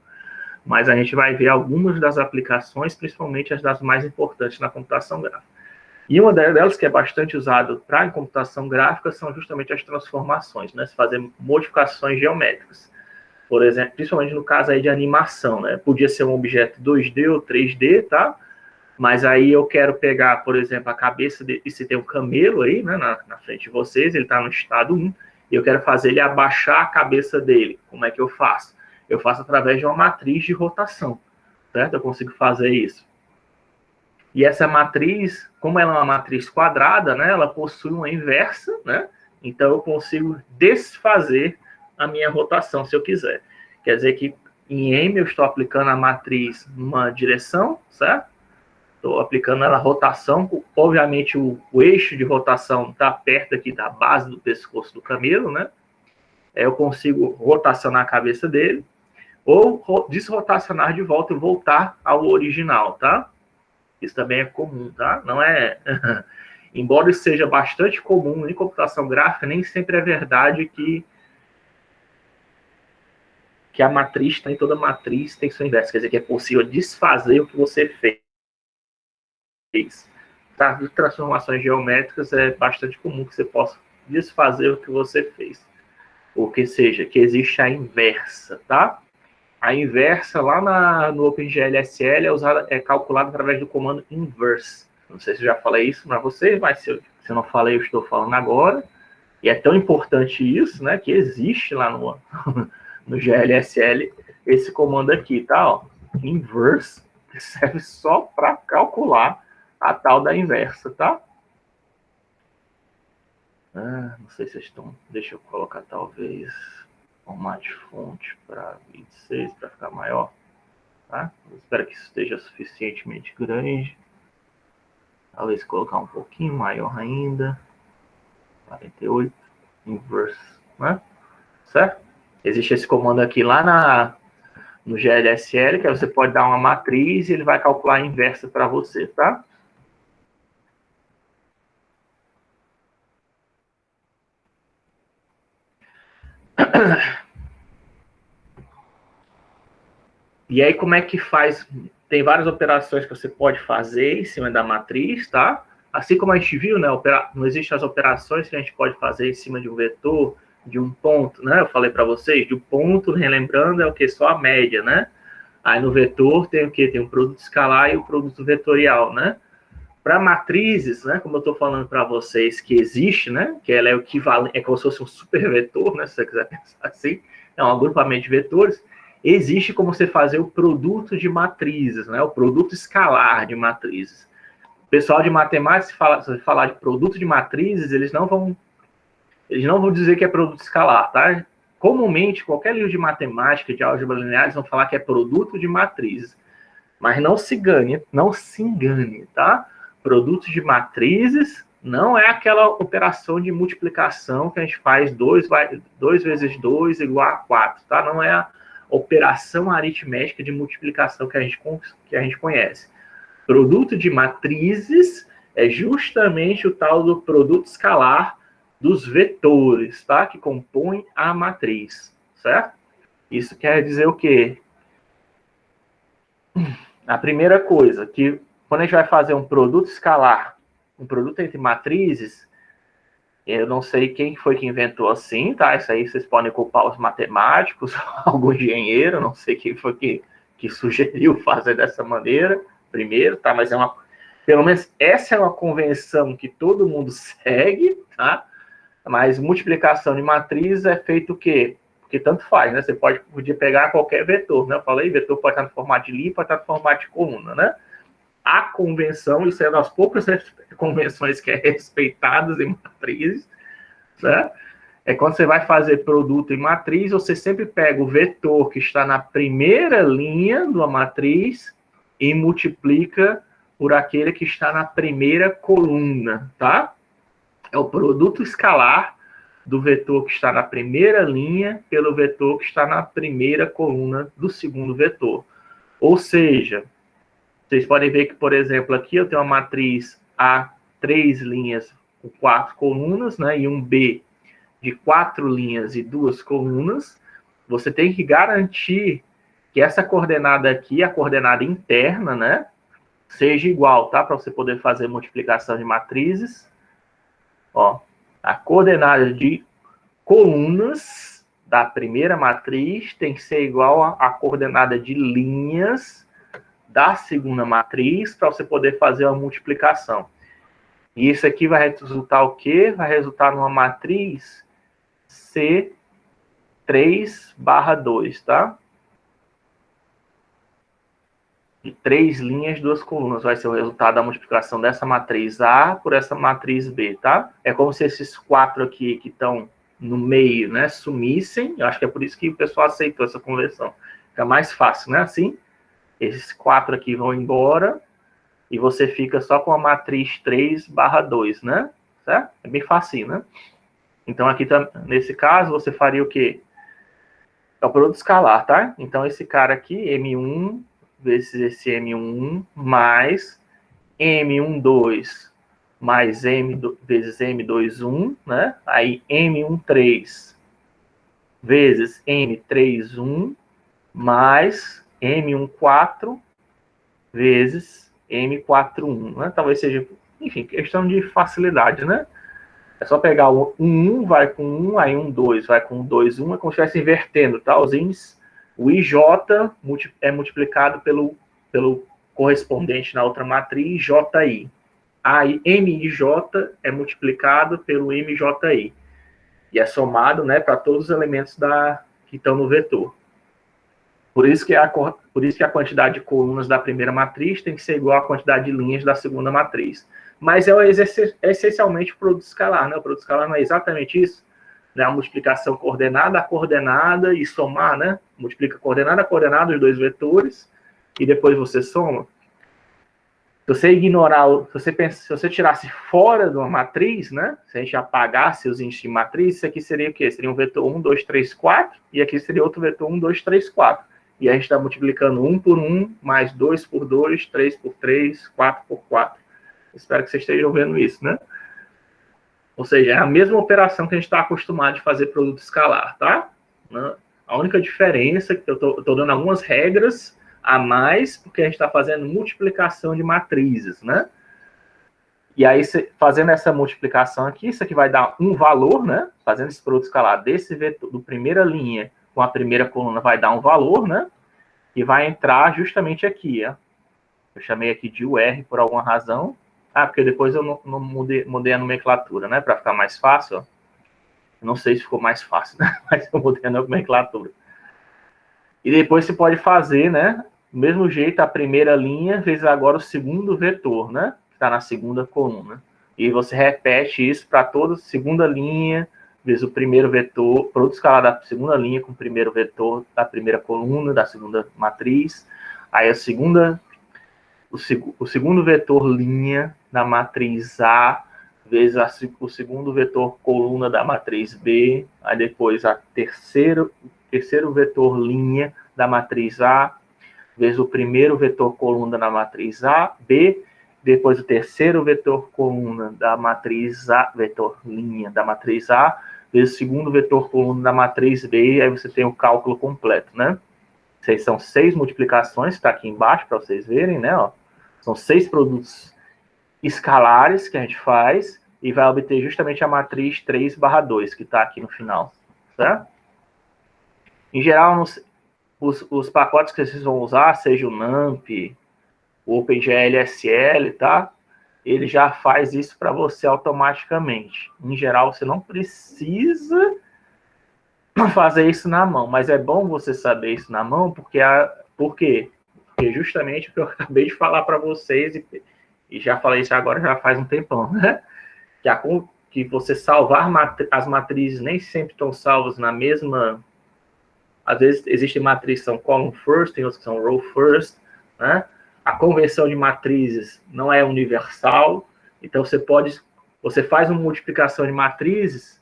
Mas a gente vai ver algumas das aplicações, principalmente as das mais importantes na computação gráfica. E uma delas que é bastante usada para a computação gráfica são justamente as transformações, né, se fazer modificações geométricas. por exemplo, principalmente no caso aí de animação, né? Podia ser um objeto 2D ou 3D, tá? Mas aí eu quero pegar, por exemplo, a cabeça dele, e se tem um camelo aí, né, na frente de vocês, ele está no estado 1, e eu quero fazer ele abaixar a cabeça dele. Como é que eu faço? Eu faço através de uma matriz de rotação, certo? Eu consigo fazer isso. E essa matriz, como ela é uma matriz quadrada, né, ela possui uma inversa, né? Então eu consigo desfazer a minha rotação, se eu quiser. Quer dizer que em M eu estou aplicando a matriz numa direção, certo? Estou aplicando ela a rotação, obviamente o eixo de rotação está perto aqui da base do pescoço do camelo, né? Eu consigo rotacionar a cabeça dele, ou desrotacionar de volta e voltar ao original, tá? Isso também é comum, tá? Não é... Embora isso seja bastante comum em computação gráfica, nem sempre é verdade que a matriz, em toda matriz, tem sua inversa. Quer dizer, que é possível desfazer o que você fez. Tá? De transformações geométricas é bastante comum que você possa desfazer o que você fez. Ou que seja, que existe a inversa, tá? A inversa lá no OpenGL-SL é calculada através do comando inverse. Não sei se eu já falei isso para vocês, mas se eu não falei, eu estou falando agora. E é tão importante isso, né, que existe lá no GLSL esse comando aqui, tá? Ó, inverse, que serve só para calcular a tal da inversa, tá? Não sei se vocês estão... Deixa eu colocar talvez formato de fonte para 26 para ficar maior, tá? Eu espero que isso esteja suficientemente grande. Talvez colocar um pouquinho maior ainda. 48 inverse, né? Certo? Existe esse comando aqui lá no GLSL, que aí você pode dar uma matriz e ele vai calcular a inversa para você, tá? E aí, como é que faz? Tem várias operações que você pode fazer em cima da matriz, tá? Assim como a gente viu, né? Não existem as operações que a gente pode fazer em cima de um vetor, de um ponto, né? Eu falei para vocês, de um ponto, relembrando, é o que? Só a média, né? Aí no vetor tem o que? Tem o produto escalar e o produto vetorial, né? Para matrizes, né? Como eu estou falando para vocês que existe, né? Que ela é o equivalente, é como se fosse um supervetor, né? Se você quiser pensar assim, é um agrupamento de vetores. Existe como você fazer o produto de matrizes, né? O produto escalar de matrizes. O pessoal de matemática, se falar de produto de matrizes, eles não vão dizer que é produto escalar, tá? Comumente, qualquer livro de matemática, de álgebra linear, eles vão falar que é produto de matrizes. Mas não se engane, tá? Produto de matrizes não é aquela operação de multiplicação que a gente faz 2 vezes 2 igual a 4, tá? Não é a operação aritmética de multiplicação que a gente conhece. Produto de matrizes é justamente o tal do produto escalar dos vetores, tá? Que compõem a matriz, certo? Isso quer dizer o quê? A primeira coisa, que quando a gente vai fazer um produto escalar, um produto entre matrizes, eu não sei quem foi que inventou assim, tá? Isso aí vocês podem culpar os matemáticos, algum engenheiro, não sei quem foi que sugeriu fazer dessa maneira, primeiro, tá? Mas pelo menos essa é uma convenção que todo mundo segue, tá? Mas multiplicação de matriz é feito o quê? Porque tanto faz, né? Você podia pegar qualquer vetor, né? Eu falei, vetor pode estar no formato de linha, pode estar no formato de coluna, né? A convenção, isso é uma das poucas convenções que é respeitadas em matrizes, né? É quando você vai fazer produto em matriz, você sempre pega o vetor que está na primeira linha de uma matriz e multiplica por aquele que está na primeira coluna, tá? É o produto escalar do vetor que está na primeira linha pelo vetor que está na primeira coluna do segundo vetor. Ou seja, vocês podem ver que, por exemplo, aqui eu tenho uma matriz A, 3 linhas com 4 colunas, né, e um B de 4 linhas e 2 colunas. Você tem que garantir que essa coordenada aqui, a coordenada interna, né, seja igual, tá? Para você poder fazer multiplicação de matrizes. Ó, a coordenada de colunas da primeira matriz tem que ser igual à coordenada de linhas da segunda matriz para você poder fazer a multiplicação. E isso aqui vai resultar o quê? Vai resultar numa matriz C3/2, tá? De 3 linhas, 2 colunas. Vai ser o resultado da multiplicação dessa matriz A por essa matriz B, tá? É como se esses 4 aqui que estão no meio, né, sumissem. Eu acho que é por isso que o pessoal aceitou essa conversão. Fica mais fácil, né? Assim, esses 4 aqui vão embora e você fica só com a matriz 3/2, né? Certo? É bem fácil, né? Então, aqui, nesse caso, você faria o quê? É o produto escalar, tá? Então, esse cara aqui, M1 vezes esse M1 mais M12 mais M vezes M21, né? Aí, M13 vezes M31 mais M14 vezes M41, né? Talvez seja, enfim, questão de facilidade, né? É só pegar o 1 vai com 1, aí 1, 2 vai com 2, 1, é como se estivesse invertendo, tá? Os índices, o IJ é multiplicado pelo correspondente na outra matriz, JI. Aí MIJ é multiplicado pelo MJI. E é somado, né, para todos os elementos que estão no vetor. Por isso que a quantidade de colunas da primeira matriz tem que ser igual à quantidade de linhas da segunda matriz. Mas é essencialmente o produto escalar, né? O produto escalar não é exatamente isso, né? A multiplicação coordenada a coordenada e somar, né? Multiplica coordenada a coordenada, os dois vetores, e depois você soma. Se você ignorar, se você tirasse fora de uma matriz, né? Se a gente apagasse os índices de matriz, isso aqui seria o quê? Seria um vetor 1, 2, 3, 4, e aqui seria outro vetor 1, 2, 3, 4. E a gente está multiplicando 1 por 1, mais 2 por 2, 3 por 3, 4 por 4. Espero que vocês estejam vendo isso, né? Ou seja, é a mesma operação que a gente está acostumado de fazer produto escalar, tá? A única diferença é que eu estou dando algumas regras a mais, porque a gente está fazendo multiplicação de matrizes, né? E aí, fazendo essa multiplicação aqui, isso aqui vai dar um valor, né? Fazendo esse produto escalar desse vetor, do primeira linha com a primeira coluna, vai dar um valor, né? E vai entrar justamente aqui, ó. Eu chamei aqui de UR por alguma razão. Ah, porque depois eu não mudei a nomenclatura, né? Para ficar mais fácil, ó. Não sei se ficou mais fácil, né? Mas eu mudei a nomenclatura. E depois você pode fazer, né? Do mesmo jeito, a primeira linha vezes agora o segundo vetor, né? Que está na segunda coluna. E você repete isso para toda segunda linha, vezes o primeiro vetor, produto escalar da segunda linha com o primeiro vetor da primeira coluna, da segunda matriz. Aí a segunda, o segundo vetor linha da matriz A, vezes o segundo vetor coluna da matriz B, aí depois a terceiro vetor linha da matriz A, vezes o primeiro vetor coluna da matriz A, B, depois o terceiro vetor coluna da matriz A, vetor linha da matriz A, vezes o segundo vetor coluna da matriz B, aí você tem o cálculo completo, né? São 6 multiplicações, está aqui embaixo para vocês verem, né? Ó. São 6 produtos escalares que a gente faz e vai obter justamente a matriz 3/2, que está aqui no final, certo? Em geral, os pacotes que vocês vão usar, seja o NumPy, o OpenGL-SL, tá? Ele já faz isso para você automaticamente. Em geral, você não precisa fazer isso na mão, mas é bom você saber isso na mão, por quê? Porque justamente o que eu acabei de falar para vocês, e já falei isso agora já faz um tempão, né? Que você salvar as matrizes nem sempre estão salvas na mesma... Às vezes existem matrizes que são column first, tem outras que são row first, né? A conversão de matrizes não é universal, então você faz uma multiplicação de matrizes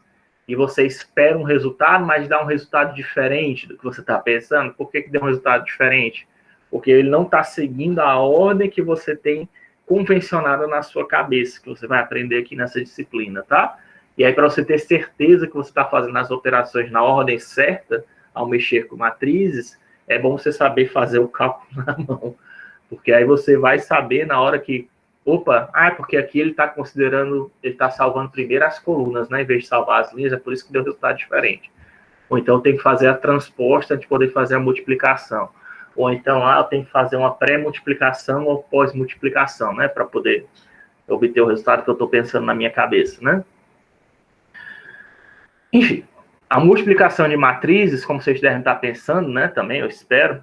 e você espera um resultado, mas dá um resultado diferente do que você está pensando. Por que deu um resultado diferente? Porque ele não está seguindo a ordem que você tem convencionada na sua cabeça, que você vai aprender aqui nessa disciplina, tá? E aí, para você ter certeza que você está fazendo as operações na ordem certa, ao mexer com matrizes, é bom você saber fazer o cálculo na mão. Porque aí você vai saber na hora que... porque aqui ele está considerando... Ele está salvando primeiro as colunas, né? Em vez de salvar as linhas, é por isso que deu resultado diferente. Ou então eu tenho que fazer a transposta antes de poder fazer a multiplicação. Ou então, eu tenho que fazer uma pré-multiplicação ou pós-multiplicação, né? Para poder obter o resultado que eu estou pensando na minha cabeça, né? Enfim, a multiplicação de matrizes, como vocês devem estar pensando, né? Também, eu espero,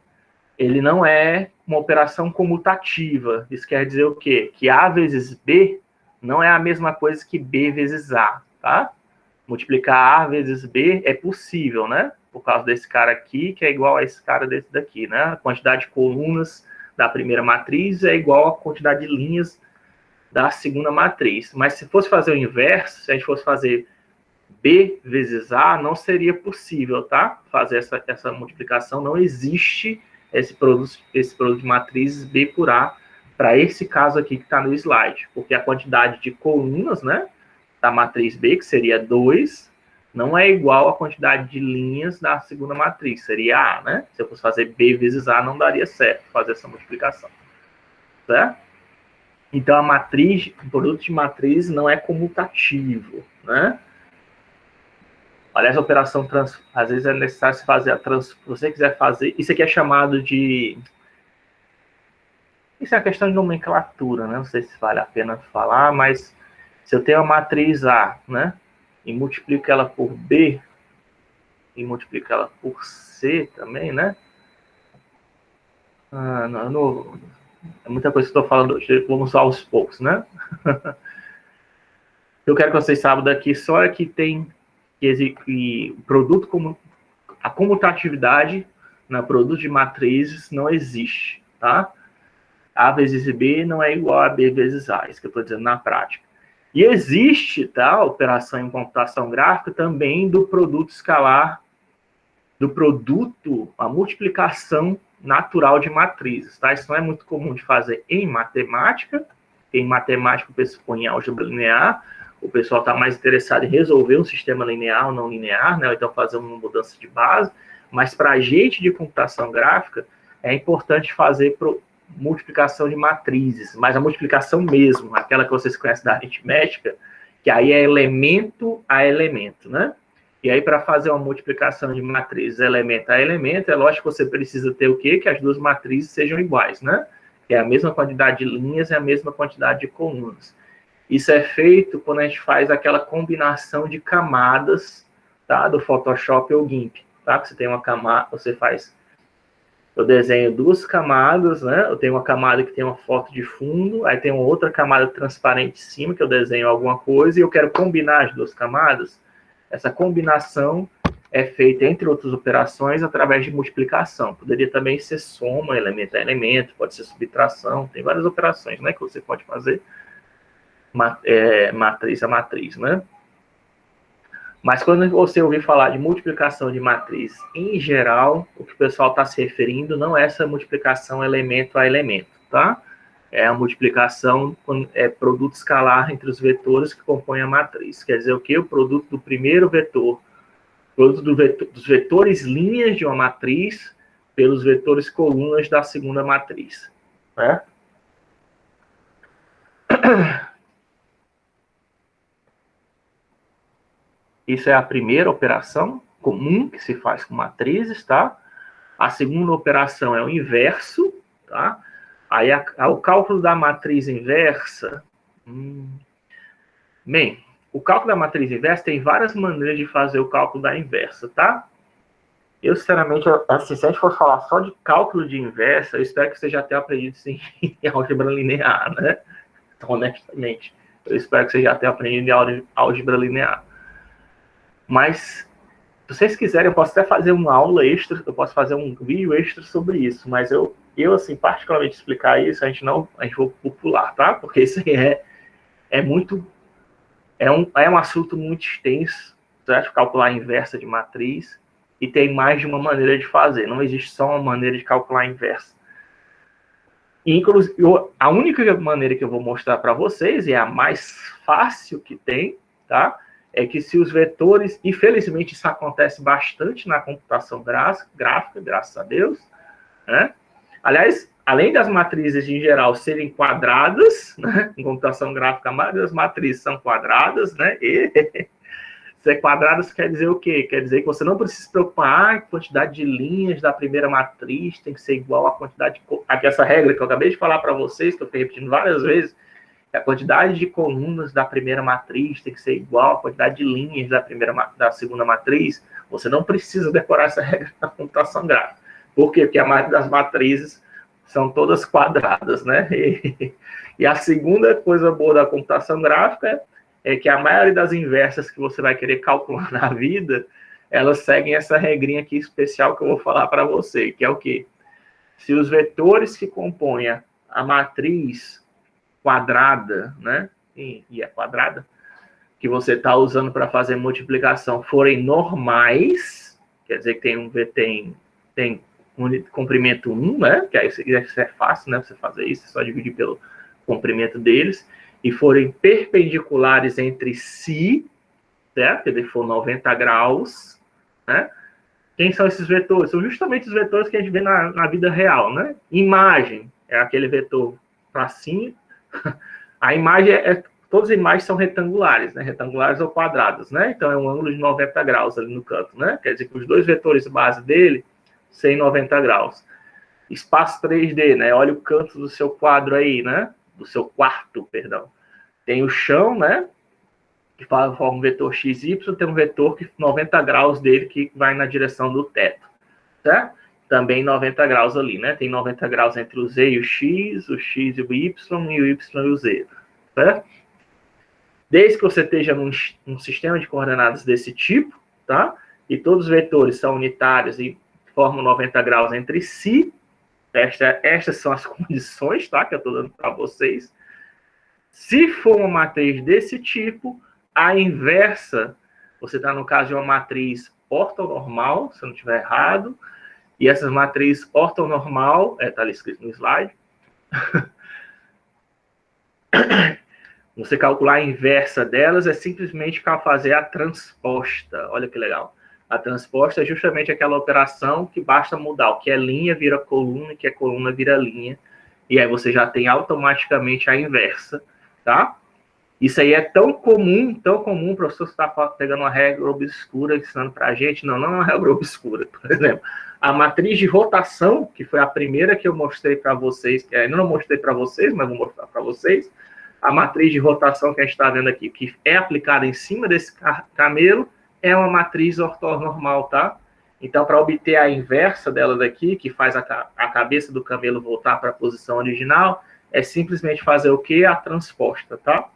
ele não é uma operação comutativa. Isso quer dizer o quê? Que A vezes B não é a mesma coisa que B vezes A, tá? Multiplicar A vezes B é possível, né? Por causa desse cara aqui, que é igual a esse cara desse daqui, né? A quantidade de colunas da primeira matriz é igual à quantidade de linhas da segunda matriz. Mas se fosse fazer o inverso, se a gente fosse fazer B vezes A, não seria possível, tá? Fazer essa multiplicação, não existe esse produto de matrizes B por A para esse caso aqui que está no slide, porque a quantidade de colunas, né, da matriz B, que seria 2, não é igual à quantidade de linhas da segunda matriz, seria A, né? Se eu fosse fazer B vezes A, não daria certo fazer essa multiplicação, certo? Então, a matriz, o produto de matriz não é comutativo, né? Aliás, a operação às vezes é necessário se fazer se você quiser fazer, isso aqui é chamado de... Isso é uma questão de nomenclatura, né? Não sei se vale a pena falar, mas se eu tenho a matriz A, né? E multiplico ela por B, e multiplico ela por C também, né? É muita coisa que eu estou falando hoje, vamos aos poucos, né? Eu quero que vocês saibam daqui só é que tem que o produto como a comutatividade na produto de matrizes não existe, tá? A vezes B não é igual a B vezes A, isso que eu estou dizendo na prática. E existe, tá, a operação em computação gráfica também do produto escalar, do produto, a multiplicação natural de matrizes, tá? Isso não é muito comum de fazer em matemática. Em matemática, o pessoal põe em álgebra linear, o pessoal está mais interessado em resolver um sistema linear ou não linear, né? Ou então fazer uma mudança de base. Mas para a gente de computação gráfica, é importante fazer multiplicação de matrizes, mas a multiplicação mesmo, aquela que vocês conhecem da aritmética, que aí é elemento a elemento, né? E aí, para fazer uma multiplicação de matrizes elemento a elemento, é lógico que você precisa ter o quê? Que as duas matrizes sejam iguais, né? Que é a mesma quantidade de linhas e a mesma quantidade de colunas. Isso é feito quando a gente faz aquela combinação de camadas, tá? Do Photoshop ou GIMP, tá? Que você tem uma camada, você faz... Eu desenho duas camadas, né? Eu tenho uma camada que tem uma foto de fundo, aí tem uma outra camada transparente em cima, que eu desenho alguma coisa, e eu quero combinar as duas camadas. Essa combinação é feita, entre outras operações, através de multiplicação. Poderia também ser soma, elemento a elemento, pode ser subtração, tem várias operações, né, que você pode fazer, matriz a matriz, né? Mas quando você ouvir falar de multiplicação de matriz em geral, o que o pessoal está se referindo não é essa multiplicação elemento a elemento, tá? É a multiplicação, é produto escalar entre os vetores que compõem a matriz. Quer dizer o quê? O produto do primeiro vetor, produto dos vetores linhas de uma matriz pelos vetores colunas da segunda matriz, né? Isso é a primeira operação comum que se faz com matrizes, tá? A segunda operação é o inverso, tá? Aí o cálculo da matriz inversa... Bem, o cálculo da matriz inversa tem várias maneiras de fazer o cálculo da inversa, tá? Eu, sinceramente, assim, se a gente for falar só de cálculo de inversa, eu espero que você já tenha aprendido isso em álgebra linear, né? Honestamente. Eu espero que você já tenha aprendido em álgebra linear. Mas, se vocês quiserem, eu posso até fazer uma aula extra, eu posso fazer um vídeo extra sobre isso, mas eu assim, particularmente explicar isso, a gente vai pular, tá? Porque isso aí é um assunto muito extenso, certo? Calcular a inversa de matriz, e tem mais de uma maneira de fazer, não existe só uma maneira de calcular a inversa. Inclusive, a única maneira que eu vou mostrar para vocês, e é a mais fácil que tem, tá? É que se os vetores, e felizmente isso acontece bastante na computação gráfica, graças a Deus, né? Aliás, além das matrizes em geral serem quadradas, né? Em computação gráfica, a maioria das matrizes são quadradas, né? E Ser quadradas quer dizer o quê? Quer dizer que você não precisa se preocupar, a quantidade de linhas da primeira matriz tem que ser igual à quantidade de... Aqui essa regra que eu acabei de falar para vocês, que eu estou repetindo várias vezes, a quantidade de colunas da primeira matriz tem que ser igual à quantidade de linhas da segunda matriz. Você não precisa decorar essa regra na computação gráfica. Por quê? Porque a maioria das matrizes são todas quadradas, né? E a segunda coisa boa da computação gráfica é que a maioria das inversas que você vai querer calcular na vida, elas seguem essa regrinha aqui especial que eu vou falar para você, que é o quê? Se os vetores que compõem a matriz quadrada, né? E é quadrada, que você está usando para fazer multiplicação forem normais, quer dizer que tem um comprimento 1, né? Que aí isso é fácil, né? Você fazer isso, é só dividir pelo comprimento deles, e forem perpendiculares entre si, certo? Se ele for 90 graus, né? Quem são esses vetores? São justamente os vetores que a gente vê na vida real, né? Imagem é aquele vetor para cima. A imagem todas as imagens são retangulares, né? Retangulares ou quadradas, né? Então é um ângulo de 90 graus ali no canto, né? Quer dizer que os dois vetores base dele são 90 graus. Espaço 3D, né? Olha o canto do seu quadro aí, né? Do seu quarto, perdão. Tem o chão, né? Que forma um vetor XY, tem um vetor que 90 graus dele que vai na direção do teto, certo? Também 90 graus ali, né? Tem 90 graus entre o Z e o X e o Y e o Z, certo? Desde que você esteja num sistema de coordenadas desse tipo, tá? E todos os vetores são unitários e formam 90 graus entre si, estas são as condições, tá? Que eu estou dando para vocês. Se for uma matriz desse tipo, a inversa, você está no caso de uma matriz ortonormal, se eu não estiver errado, e essas matrizes ortonormal, está ali escrito no slide, você calcular a inversa delas é simplesmente fazer a transposta. Olha que legal. A transposta é justamente aquela operação que basta mudar. O que é linha vira coluna, o que é coluna vira linha. E aí você já tem automaticamente a inversa, tá? Isso aí é tão comum, o professor está pegando uma regra obscura ensinando para a gente. Não, não é uma regra obscura. Por exemplo, a matriz de rotação, que foi a primeira que eu mostrei para vocês, que ainda não mostrei para vocês, mas vou mostrar para vocês. A matriz de rotação que a gente está vendo aqui, que é aplicada em cima desse camelo, é uma matriz ortonormal, tá? Então, para obter a inversa dela daqui, que faz a cabeça do camelo voltar para a posição original, é simplesmente fazer o quê? A transposta, tá?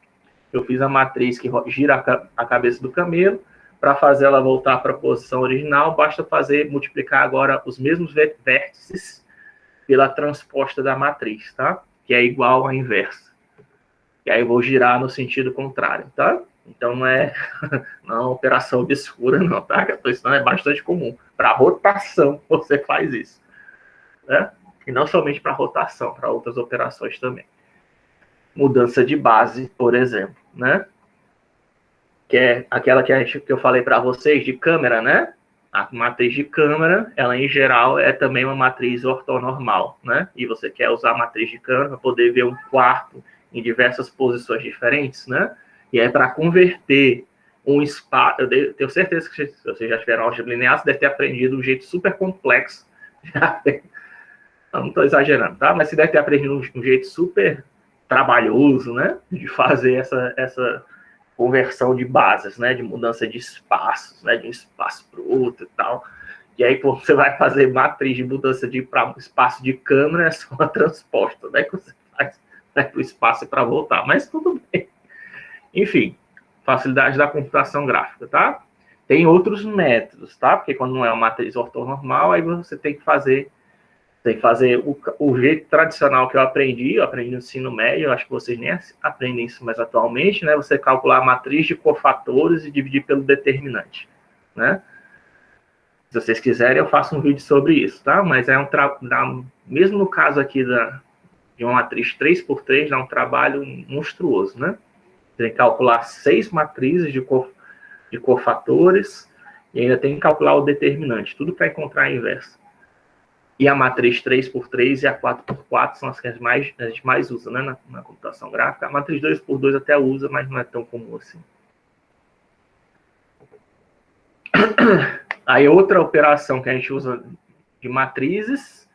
Eu fiz a matriz que gira a cabeça do camelo. Para fazer ela voltar para a posição original, basta multiplicar agora os mesmos vértices pela transposta da matriz, tá? Que é igual à inversa. E aí eu vou girar no sentido contrário, tá? Então não é uma operação obscura, não, tá? Que isso é bastante comum. Para rotação, você faz isso, né? E não somente para rotação, para outras operações também. Mudança de base, por exemplo, né? Que é aquela que eu falei para vocês de câmera, né? A matriz de câmera, ela em geral é também uma matriz ortonormal, né? E você quer usar a matriz de câmera para poder ver um quarto em diversas posições diferentes, né? E aí, para converter um espaço... Eu tenho certeza que se vocês já tiveram álgebra linear, você deve ter aprendido de um jeito super complexo. Não estou exagerando, tá? Mas você deve ter aprendido de um jeito super trabalhoso, né? De fazer essa conversão de bases, né? De mudança de espaços, né? De um espaço para o outro e tal. E aí, quando você vai fazer matriz de mudança para um espaço de câmera, é só uma transposta, né? Que você faz, né, para o espaço para voltar, mas tudo bem. Enfim, facilidade da computação gráfica, tá? Tem outros métodos, tá? Porque quando não é uma matriz ortonormal, aí você tem que fazer o jeito tradicional que eu aprendi no ensino médio, eu acho que vocês nem aprendem isso mais atualmente, né? Você calcular a matriz de cofatores e dividir pelo determinante, né? Se vocês quiserem, eu faço um vídeo sobre isso, tá? Mas mesmo no caso aqui de uma matriz 3x3, dá um trabalho monstruoso, né? Tem que calcular 6 matrizes de cofatores e ainda tem que calcular o determinante, tudo para encontrar a inversa. E a matriz 3x3 e a 4x4 são as que a gente mais usa, né, na computação gráfica. A matriz 2x2 até usa, mas não é tão comum assim. Aí outra operação que a gente usa de matrizes,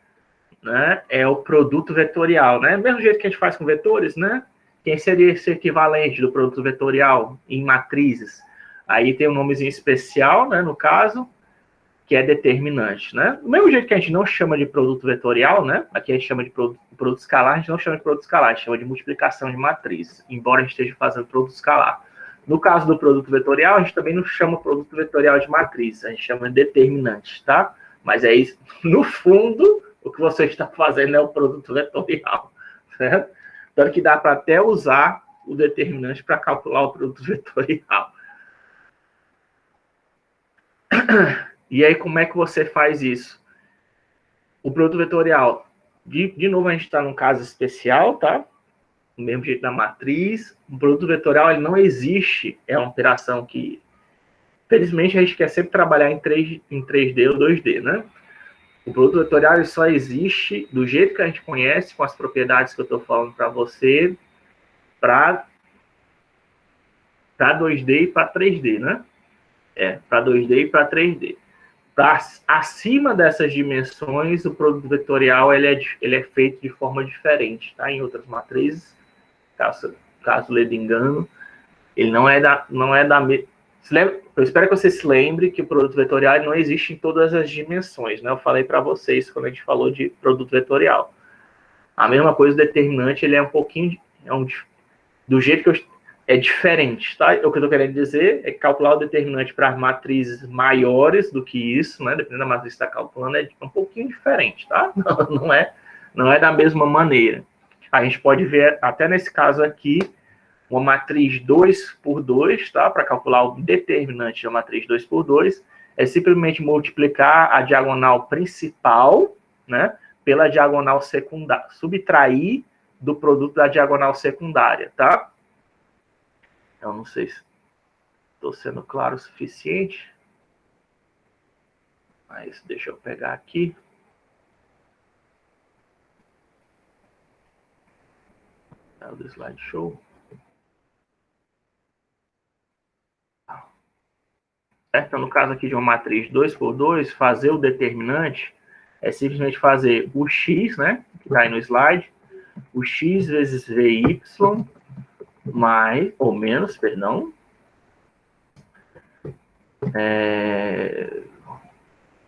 né, é o produto vetorial, né? Mesmo jeito que a gente faz com vetores, né? Quem seria esse equivalente do produto vetorial em matrizes? Aí tem um nomezinho especial, né, no caso, que é determinante, né? Do mesmo jeito que a gente não chama de produto vetorial, né? Aqui a gente chama de produto escalar, a gente não chama de produto escalar, a gente chama de multiplicação de matriz, embora a gente esteja fazendo produto escalar. No caso do produto vetorial, a gente também não chama produto vetorial de matriz, a gente chama de determinante, tá? Mas é isso, no fundo, o que você está fazendo é o produto vetorial, certo? Tanto que dá para até usar o determinante para calcular o produto vetorial. E aí, como é que você faz isso? O produto vetorial, de novo, a gente está num caso especial, tá? Do mesmo jeito da matriz. O produto vetorial, ele não existe. É uma operação que, felizmente, a gente quer sempre trabalhar em 3D ou 2D, né? O produto vetorial, ele só existe do jeito que a gente conhece, com as propriedades que eu estou falando para você, para 2D e para 3D, né? Para 2D e para 3D. Acima dessas dimensões, o produto vetorial ele é feito de forma diferente, tá? Em outras matrizes, caso lhe engano, ele não é da eu espero que você se lembre que o produto vetorial não existe em todas as dimensões, né? Eu falei para vocês quando a gente falou de produto vetorial. A mesma coisa, o determinante, ele é um pouquinho do jeito que é diferente, tá? O que eu estou querendo dizer é que calcular o determinante para matrizes maiores do que isso, né? Dependendo da matriz que está calculando, é um pouquinho diferente, tá? Não é da mesma maneira. A gente pode ver, até nesse caso aqui, uma matriz 2 por 2, tá? Para calcular o determinante da matriz 2 por 2, é simplesmente multiplicar a diagonal principal, né? Pela diagonal secundária, subtrair do produto da diagonal secundária, tá? Eu não sei se estou sendo claro o suficiente, mas deixa eu pegar aqui. É o do slideshow. Então, no caso aqui de uma matriz 2 por 2, fazer o determinante é simplesmente fazer o x, né, que está aí no slide, o x vezes vy mais, ou menos, perdão,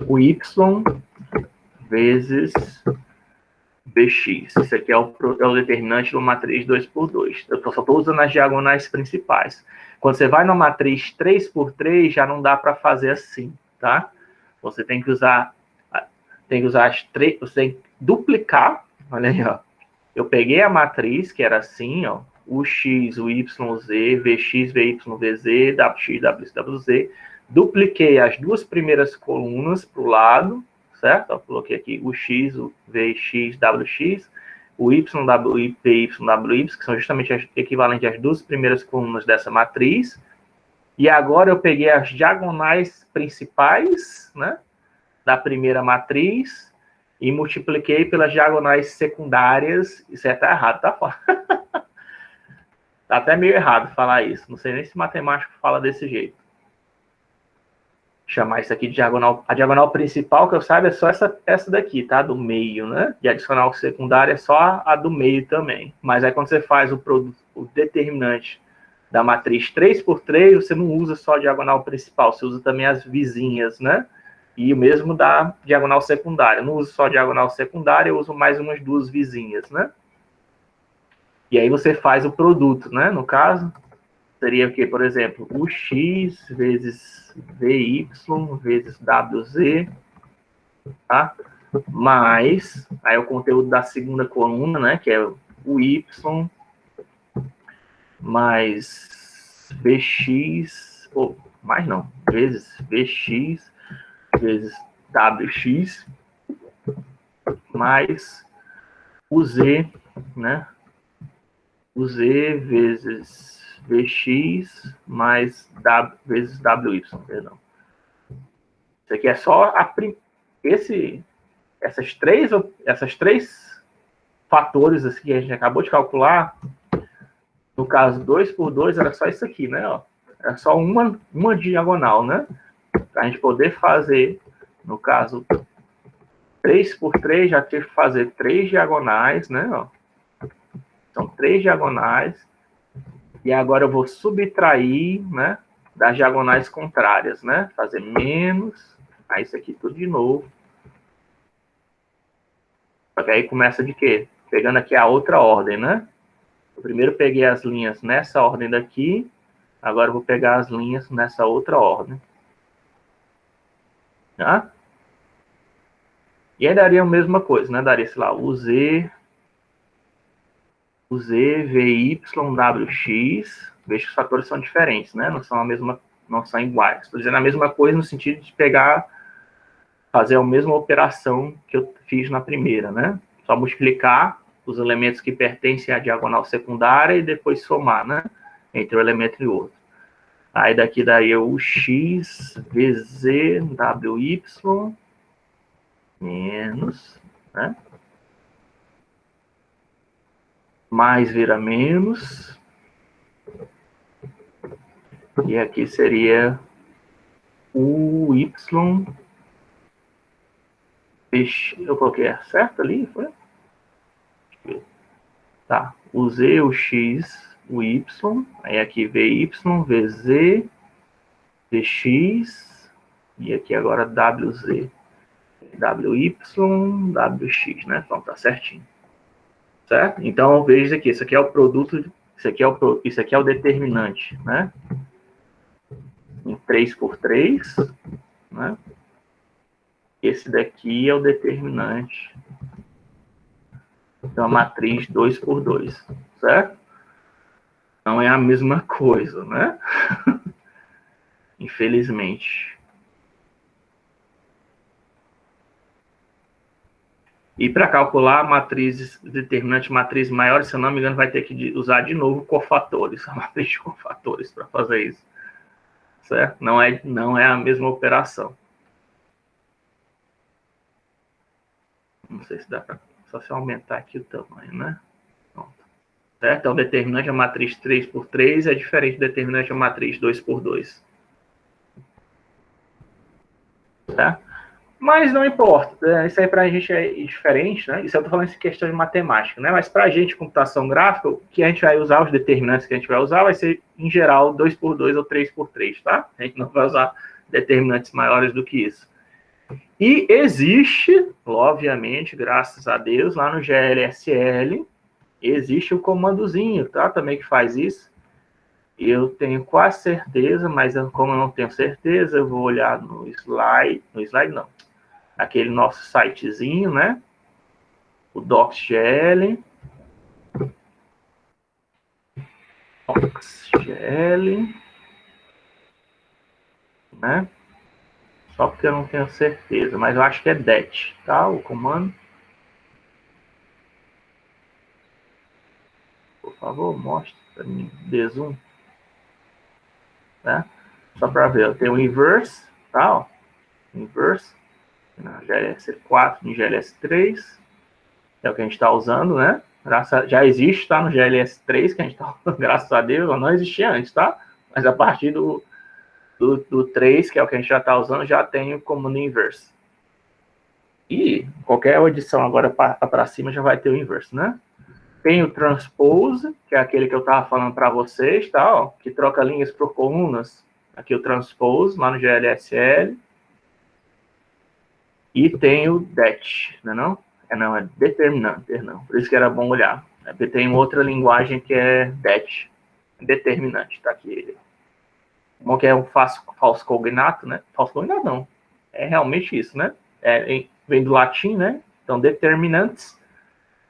o y vezes bx. Isso aqui é o determinante de uma matriz 2 por 2. Eu só estou usando as diagonais principais. Quando você vai numa matriz 3 por 3, já não dá para fazer assim, tá? Você tem que usar as três, você tem que duplicar, olha aí, ó. Eu peguei a matriz, que era assim, ó, o x, o y, z, vx, vy, vz, wx, wx, wz, dupliquei as duas primeiras colunas para o lado, certo? Eu coloquei aqui o x, o vx, wx, o y, wy, vy, wy, que são justamente equivalentes às duas primeiras colunas dessa matriz. E agora eu peguei as diagonais principais, né, da primeira matriz e multipliquei pelas diagonais secundárias. Isso é até errado, tá? Tá até meio errado falar isso. Não sei nem se matemático fala desse jeito. Chamar isso aqui de diagonal. A diagonal principal, que eu saiba, é só essa daqui, tá? Do meio, né? E a diagonal secundária é só a do meio também. Mas aí quando você faz o determinante da matriz 3 por 3, você não usa só a diagonal principal, você usa também as vizinhas, né? E o mesmo da diagonal secundária. Eu não uso só a diagonal secundária, eu uso mais umas duas vizinhas, né? E aí você faz o produto, né? No caso, seria o quê? Por exemplo, o x vezes vy vezes wz, tá? Mais, aí o conteúdo da segunda coluna, né? Que é o y, mais vx, ou mais não, vezes vx, vezes wx, mais o z, né? O z vezes vx mais w vezes wy, perdão. Isso aqui é só essas três fatores assim, que a gente acabou de calcular. No caso 2 por 2 era só isso aqui, né? Ó. Era só uma diagonal, né? Para a gente poder fazer, no caso, 3 por 3, já tive que fazer 3 diagonais, né? Ó. São 3 diagonais. E agora eu vou subtrair, né? Das diagonais contrárias, né? Fazer menos. Aí isso aqui tudo de novo. Só que aí começa de quê? Pegando aqui a outra ordem, né? Eu primeiro peguei as linhas nessa ordem daqui. Agora eu vou pegar as linhas nessa outra ordem. Tá? E aí daria a mesma coisa, né? Daria, sei lá, o Z, VY, WX. Veja que os fatores são diferentes, né? Não são a mesma, não são iguais. Estou dizendo a mesma coisa no sentido de pegar, fazer a mesma operação que eu fiz na primeira, né? Só multiplicar os elementos que pertencem à diagonal secundária e depois somar, né? Entre um elemento e outro. Aí daqui daí o X, VZ, WY, menos, né? Mais vira menos. E aqui seria o Y. Eu coloquei certo ali, foi? Tá, o Z, o X, o Y. Aí aqui VY, VZ, VX. E aqui agora WZ. WY, WX, né? Então tá certinho. Certo? Então veja aqui, isso aqui é o produto, isso aqui é o determinante, né? Em 3 por 3, né? Esse daqui é o determinante. Então a matriz 2 por 2, certo? Não é a mesma coisa, né? Infelizmente. E para calcular matrizes, determinante matriz maior, se eu não me engano, vai ter que usar de novo cofatores, a matriz de cofatores para fazer isso. Certo? Não é a mesma operação. Não sei se dá para só se aumentar aqui o tamanho, né? Pronto. Certo? Então, o determinante da matriz 3 por 3 é diferente do determinante da matriz 2 por 2. Certo? Mas não importa, isso aí para a gente é diferente, né? Isso eu estou falando em questão de matemática, né? Mas para a gente, computação gráfica, o que a gente vai usar, os determinantes que a gente vai usar, vai ser, em geral, 2 por 2 ou 3 por 3, tá? A gente não vai usar determinantes maiores do que isso. E existe, obviamente, graças a Deus, lá no GLSL, existe o comandozinho, tá? Também que faz isso. Eu tenho quase certeza, mas como eu não tenho certeza, eu vou olhar no slide não, aquele nosso sitezinho, né? O docsgl, né? Só porque eu não tenho certeza, mas eu acho que é det, tá? O comando. Por favor, mostre para mim, D-zoom. Né? Só para ver, eu tenho o inverse, tá? Ó. Inverse, na GLS4, no GLS3, é o que a gente está usando, né? Já existe, tá? No GLS3, que a gente está usando, graças a Deus, não existia antes, tá? Mas a partir do 3, que é o que a gente já está usando, já tem o comando inverse. E qualquer edição agora para cima já vai ter o inverse, né? Tem o transpose, que é aquele que eu estava falando para vocês, tá? Ó, que troca linhas por colunas. Aqui o transpose, lá no GLSL. E tem o det, né não? Não, é determinante, não. Por isso que era bom olhar. Porque tem outra linguagem que é det, determinante, tá aqui ele. Bom que é um falso cognato, né? Falso cognato não. É realmente isso, né? Vem do latim, né? Então, determinantes,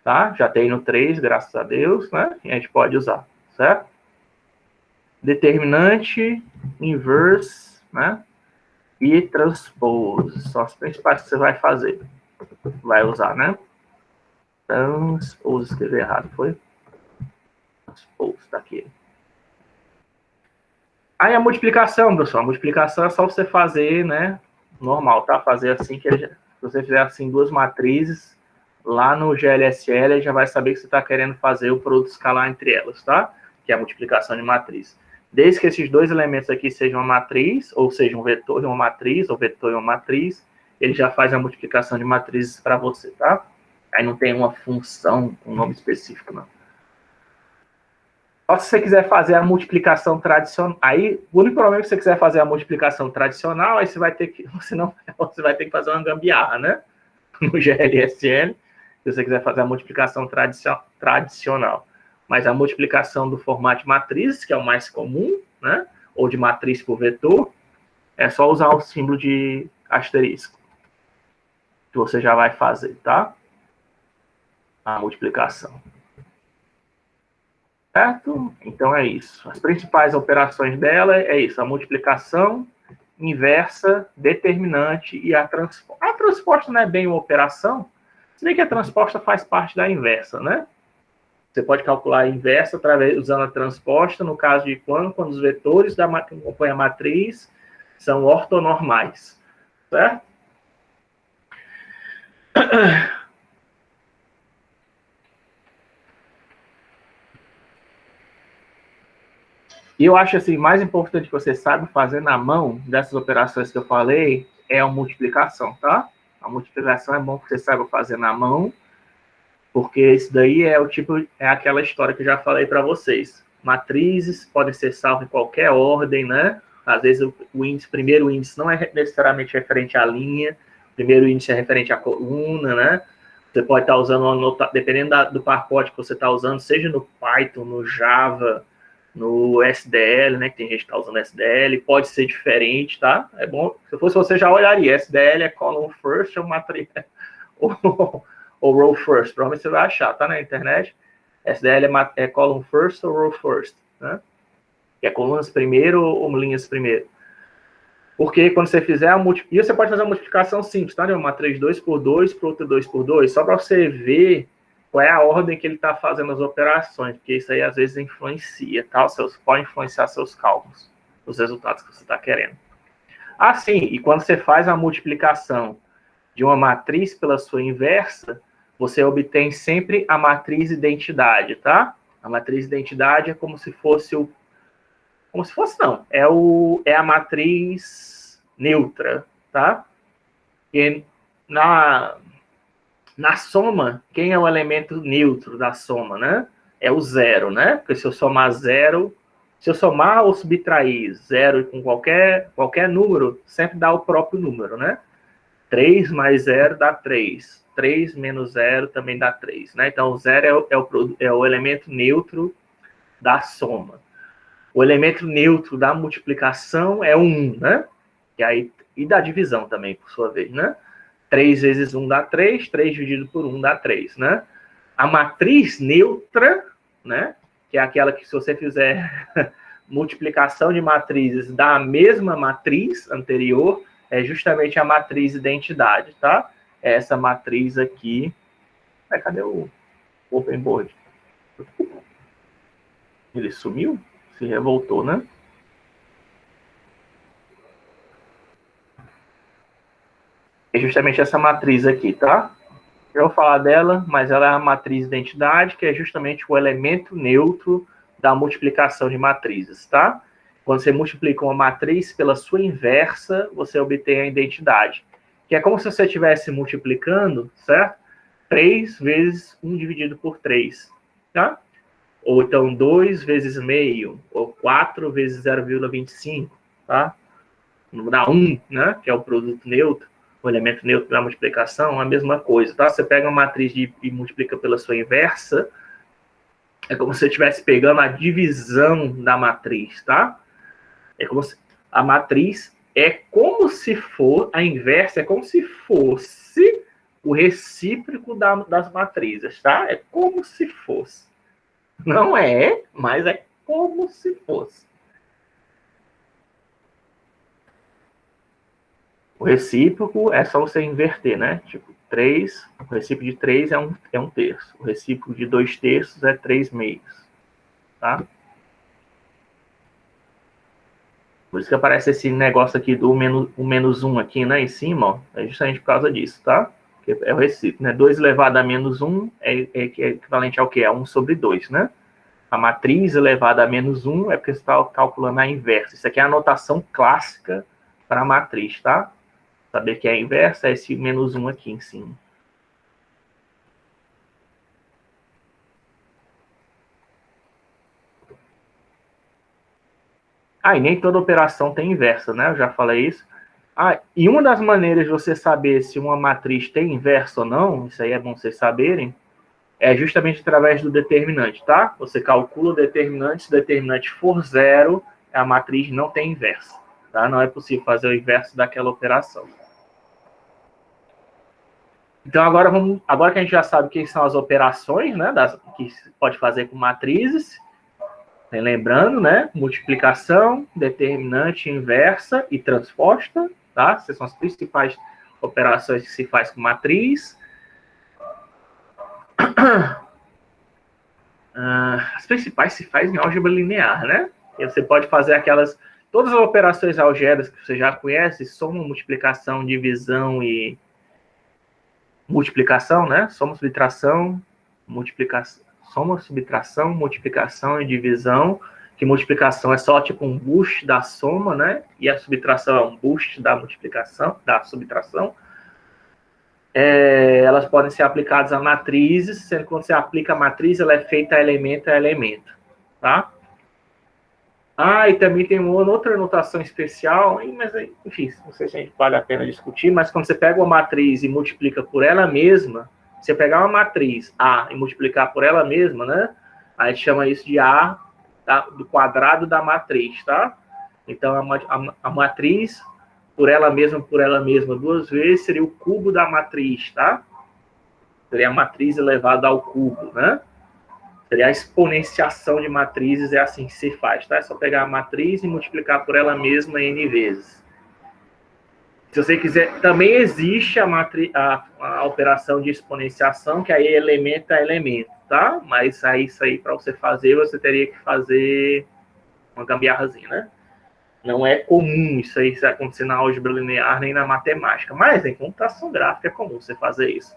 tá? Já tem no 3, graças a Deus, né? E a gente pode usar, certo? Determinante, inverse, né? E transpose. São as principais que você vai fazer. Vai usar, né? Transpose, escrevi errado, foi? Transpose, tá aqui. Aí a multiplicação, pessoal. A multiplicação é só você fazer, né? Normal, tá? Fazer assim, se você fizer assim 2 matrizes, lá no GLSL já vai saber que você está querendo fazer o produto escalar entre elas, tá? Que é a multiplicação de matriz. Desde que esses dois elementos aqui sejam uma matriz, ou seja, um vetor e uma matriz, ou vetor e uma matriz, ele já faz a multiplicação de matrizes para você, tá? Aí não tem uma função, um nome específico, não. Só se você quiser fazer a multiplicação tradicional, aí o único problema é que se você quiser fazer a multiplicação tradicional, aí você vai ter que, você vai ter que fazer uma gambiarra, né? No GLSL, se você quiser fazer a multiplicação tradicional. Mas a multiplicação do formato de matrizes, que é o mais comum, né? Ou de matriz por vetor, é só usar o símbolo de asterisco, que você já vai fazer, tá? A multiplicação. Certo? Então é isso. As principais operações dela é isso: a multiplicação, inversa, determinante e a transposta. A transposta não é bem uma operação, se bem que a transposta faz parte da inversa, né? Você pode calcular a inversa usando a transposta, no caso de quando os vetores que compõem a matriz são ortonormais, certo? E eu acho assim, mais importante que você saiba fazer na mão dessas operações que eu falei é a multiplicação, tá? A multiplicação é bom que você saiba fazer na mão, porque isso daí é aquela história que eu já falei para vocês. Matrizes podem ser salvas em qualquer ordem, né? Às vezes o primeiro índice não é necessariamente referente à linha, o primeiro índice é referente à coluna, né? Você pode estar usando, dependendo do pacote que você está usando, seja no Python, no Java, no SDL, né? Que tem gente que está usando SDL, pode ser diferente, tá? É bom, se fosse você já olharia, SDL é column first ou matriz, ou row first, provavelmente você vai achar, tá na internet. SDL é column first ou row first, né? Que é colunas primeiro ou linhas primeiro. Porque quando você fizer a multiplicação, e você pode fazer uma multiplicação simples, tá? Uma matriz 2 por 2 para outra 2 por 2, só para você ver qual é a ordem que ele está fazendo as operações, porque isso aí às vezes influencia, tá? Pode influenciar seus cálculos, os resultados que você está querendo. Assim, e quando você faz a multiplicação de uma matriz pela sua inversa, você obtém sempre a matriz identidade, tá? A matriz identidade é como se fosse não, é a matriz neutra, tá? E na soma, quem é o elemento neutro da soma, né? É o zero, né? Porque se eu somar ou subtrair zero com qualquer número, sempre dá o próprio número, né? 3 mais 0 dá 3. 3 menos 0 também dá 3, né? Então, o zero é o elemento neutro da soma. O elemento neutro da multiplicação é 1, né? E da divisão também, por sua vez, né? 3 vezes 1 dá 3, 3 dividido por 1 dá 3, né? A matriz neutra, né? Que é aquela que, se você fizer multiplicação de matrizes da mesma matriz anterior, é justamente a matriz identidade, tá? É essa matriz aqui. Cadê o open board? Ele sumiu? Se revoltou, né? É justamente essa matriz aqui, tá? Eu vou falar dela, mas ela é a matriz identidade, que é justamente o elemento neutro da multiplicação de matrizes, tá? Quando você multiplica uma matriz pela sua inversa, você obtém a identidade, que é como se você estivesse multiplicando, certo? 3 vezes 1 dividido por 3, tá? Ou então 2 vezes meio, ou 4 vezes 0,25, tá? Não dá 1, né? Que é o produto neutro, o elemento neutro da multiplicação, a mesma coisa, tá? Você pega uma matriz e multiplica pela sua inversa, é como se você estivesse pegando a divisão da matriz, tá? É como se a matriz é como se for, a inversa é como se fosse o recíproco das matrizes, tá? É como se fosse. Não é, mas é como se fosse. O recíproco é só você inverter, né? Tipo, 3, o recíproco de 3 é um terço. O recíproco de 2 terços é 3 meios, tá? Por isso que aparece esse negócio aqui do menos 1 aqui, né, em cima, ó. É justamente por causa disso, tá? Porque é o recíproco, né? 2 elevado a menos 1 é equivalente ao quê? A 1 sobre 2, né? A matriz elevada a menos 1 é porque você está calculando a inversa. Isso aqui é a notação clássica para a matriz, tá? Saber que é a inversa é esse menos 1 aqui em cima. Ah, e nem toda operação tem inversa, né? Eu já falei isso. Ah, e uma das maneiras de você saber se uma matriz tem inversa ou não, isso aí é bom vocês saberem, é justamente através do determinante, tá? Você calcula o determinante, se o determinante for 0, a matriz não tem inversa, tá? Não é possível fazer o inverso daquela operação. Então, agora que a gente já sabe quem são as operações, né, que pode fazer com matrizes, lembrando, né, multiplicação, determinante, inversa e transposta, tá? Essas são as principais operações que se faz com matriz. As principais se faz em álgebra linear, né? E você pode fazer todas as operações algébricas que você já conhece, soma, multiplicação, divisão e multiplicação, né? Soma, subtração, multiplicação, soma, subtração, multiplicação e divisão, que multiplicação é só tipo um boost da soma, né? E a subtração é um boost da multiplicação, da subtração. Elas podem ser aplicadas a matrizes, sendo que quando você aplica a matriz, ela é feita elemento a elemento, tá? E também tem uma outra notação especial, mas, enfim, não sei se a gente vale a pena discutir, mas quando você pega uma matriz e multiplica por ela mesma, você pegar uma matriz A e multiplicar por ela mesma, né? A gente chama isso de A do quadrado da matriz, tá? Então, a matriz por ela mesma duas vezes, seria o cubo da matriz, tá? Seria a matriz elevada ao cubo, né? Seria a exponenciação de matrizes, é assim que se faz, tá? É só pegar a matriz e multiplicar por ela mesma N vezes. Se você quiser, também existe a operação de exponenciação, que aí é elemento a elemento, tá? Mas isso aí para você fazer, você teria que fazer uma gambiarrazinha, né? Não é comum isso aí acontecer na álgebra linear nem na matemática, mas em computação gráfica é comum você fazer isso.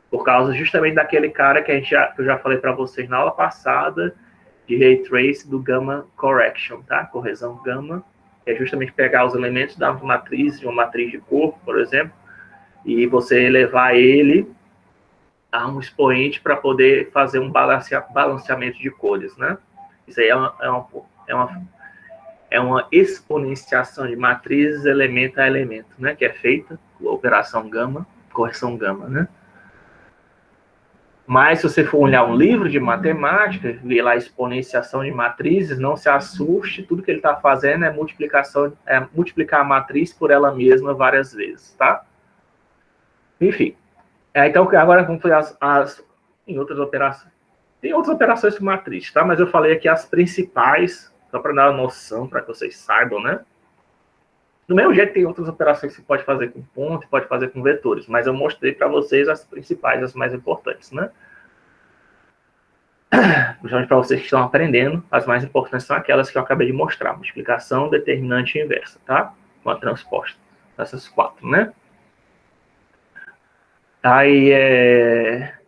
Por causa justamente daquele cara que eu já falei para vocês na aula passada, de Ray Trace do Gamma Correction, tá? Correção gama, que é justamente pegar os elementos da matriz, de uma matriz de corpo, por exemplo, e você elevar ele a um expoente para poder fazer um balanceamento de cores, né? Isso aí é uma exponenciação de matrizes elemento a elemento, né? Que é feita com a operação gama, correção gama, né? Mas se você for olhar um livro de matemática, ver lá a exponenciação de matrizes, não se assuste, tudo que ele está fazendo é multiplicar a matriz por ela mesma várias vezes, tá? Enfim. Então, agora vamos fazer em outras operações. Tem outras operações com matriz, tá? Mas eu falei aqui as principais, só para dar uma noção, para que vocês saibam, né? Do mesmo jeito, tem outras operações que você pode fazer com ponto, pode fazer com vetores, mas eu mostrei para vocês as principais, as mais importantes, né? Justamente para vocês que estão aprendendo, as mais importantes são aquelas que eu acabei de mostrar: multiplicação, determinante e inversa, tá? Com a transposta. Essas 4, né? Aí,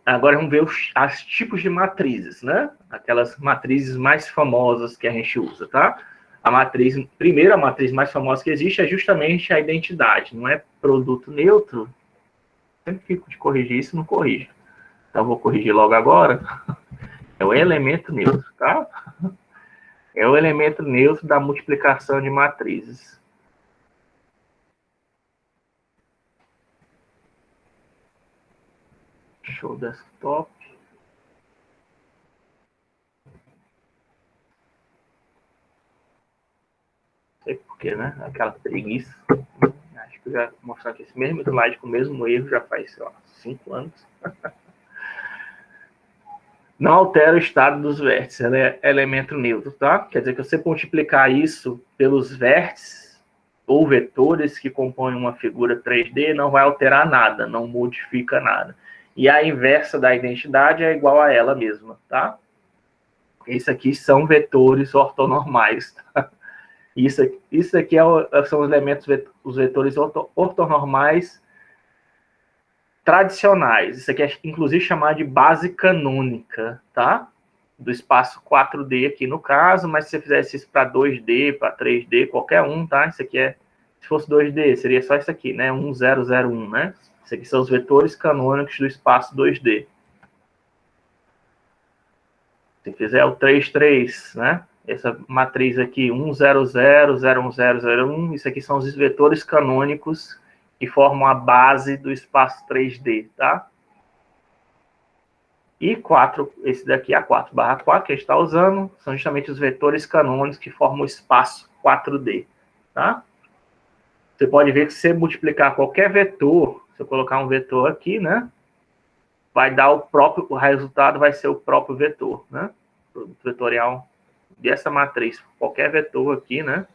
agora vamos ver os tipos de matrizes, né? Aquelas matrizes mais famosas que a gente usa, tá? A matriz mais famosa que existe é justamente a identidade, não é produto neutro. Sempre fico de corrigir isso, não corrijo. Então, vou corrigir logo agora. É o elemento neutro, tá? É o elemento neutro da multiplicação de matrizes. Show desktop. Não sei porquê, né? Aquela preguiça. Acho que eu já mostrei aqui esse mesmo slide com o mesmo erro já faz, sei lá, 5 anos. Não altera o estado dos vértices, ela é elemento neutro, tá? Quer dizer que você multiplicar isso pelos vértices ou vetores que compõem uma figura 3D, não vai alterar nada, não modifica nada. E a inversa da identidade é igual a ela mesma, tá? Isso aqui são vetores ortonormais, tá? Isso aqui são os elementos, os vetores ortonormais tradicionais. Isso aqui é, inclusive, chamado de base canônica, tá? do espaço 4D aqui no caso, mas se você fizesse isso para 2D, para 3D, qualquer um, tá? Isso aqui é, se fosse 2D, seria só isso aqui, né? 1001, né? Isso aqui são os vetores canônicos do espaço 2D. Se fizer o 33, né? Essa matriz aqui, 100, 01001, isso aqui são os vetores canônicos que formam a base do espaço 3D, tá? E 4, esse daqui, A4/4, que a gente está usando, são justamente os vetores canônicos que formam o espaço 4D, tá? Você pode ver que se você multiplicar qualquer vetor, se eu colocar um vetor aqui, né? Vai dar o resultado vai ser o próprio vetor, né? O vetorial dessa matriz, qualquer vetor aqui, né?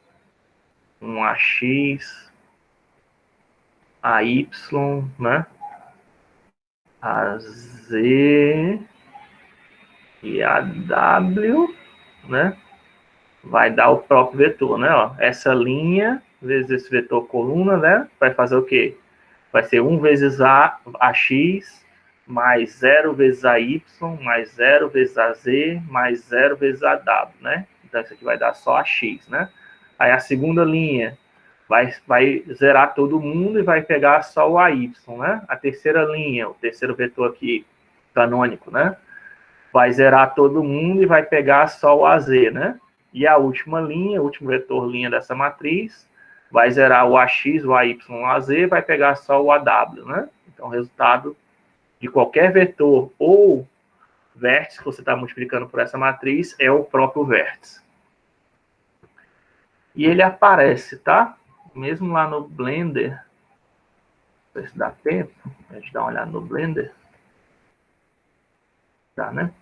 Um AX, AY, né? AZ e AW, né? Vai dar o próprio vetor, né? Ó, essa linha vezes esse vetor coluna, né? Vai fazer o quê? Vai ser 1 vezes AX, mais 0 vezes AY, mais 0 vezes AZ, mais 0 vezes AW, né? Então, isso aqui vai dar só AX, né? Aí, a segunda linha vai zerar todo mundo e vai pegar só o AY, né? A terceira linha, o terceiro vetor aqui, canônico, né? Vai zerar todo mundo e vai pegar só o AZ, né? E a última linha, o último vetor linha dessa matriz, vai zerar o AX, o AY, o AZ, vai pegar só o AW, né? Então, o resultado de qualquer vetor ou vértice que você está multiplicando por essa matriz é o próprio vértice. E ele aparece, tá? Mesmo lá no Blender, não sei se dá tempo, a gente dá uma olhada no Blender. Tá, né?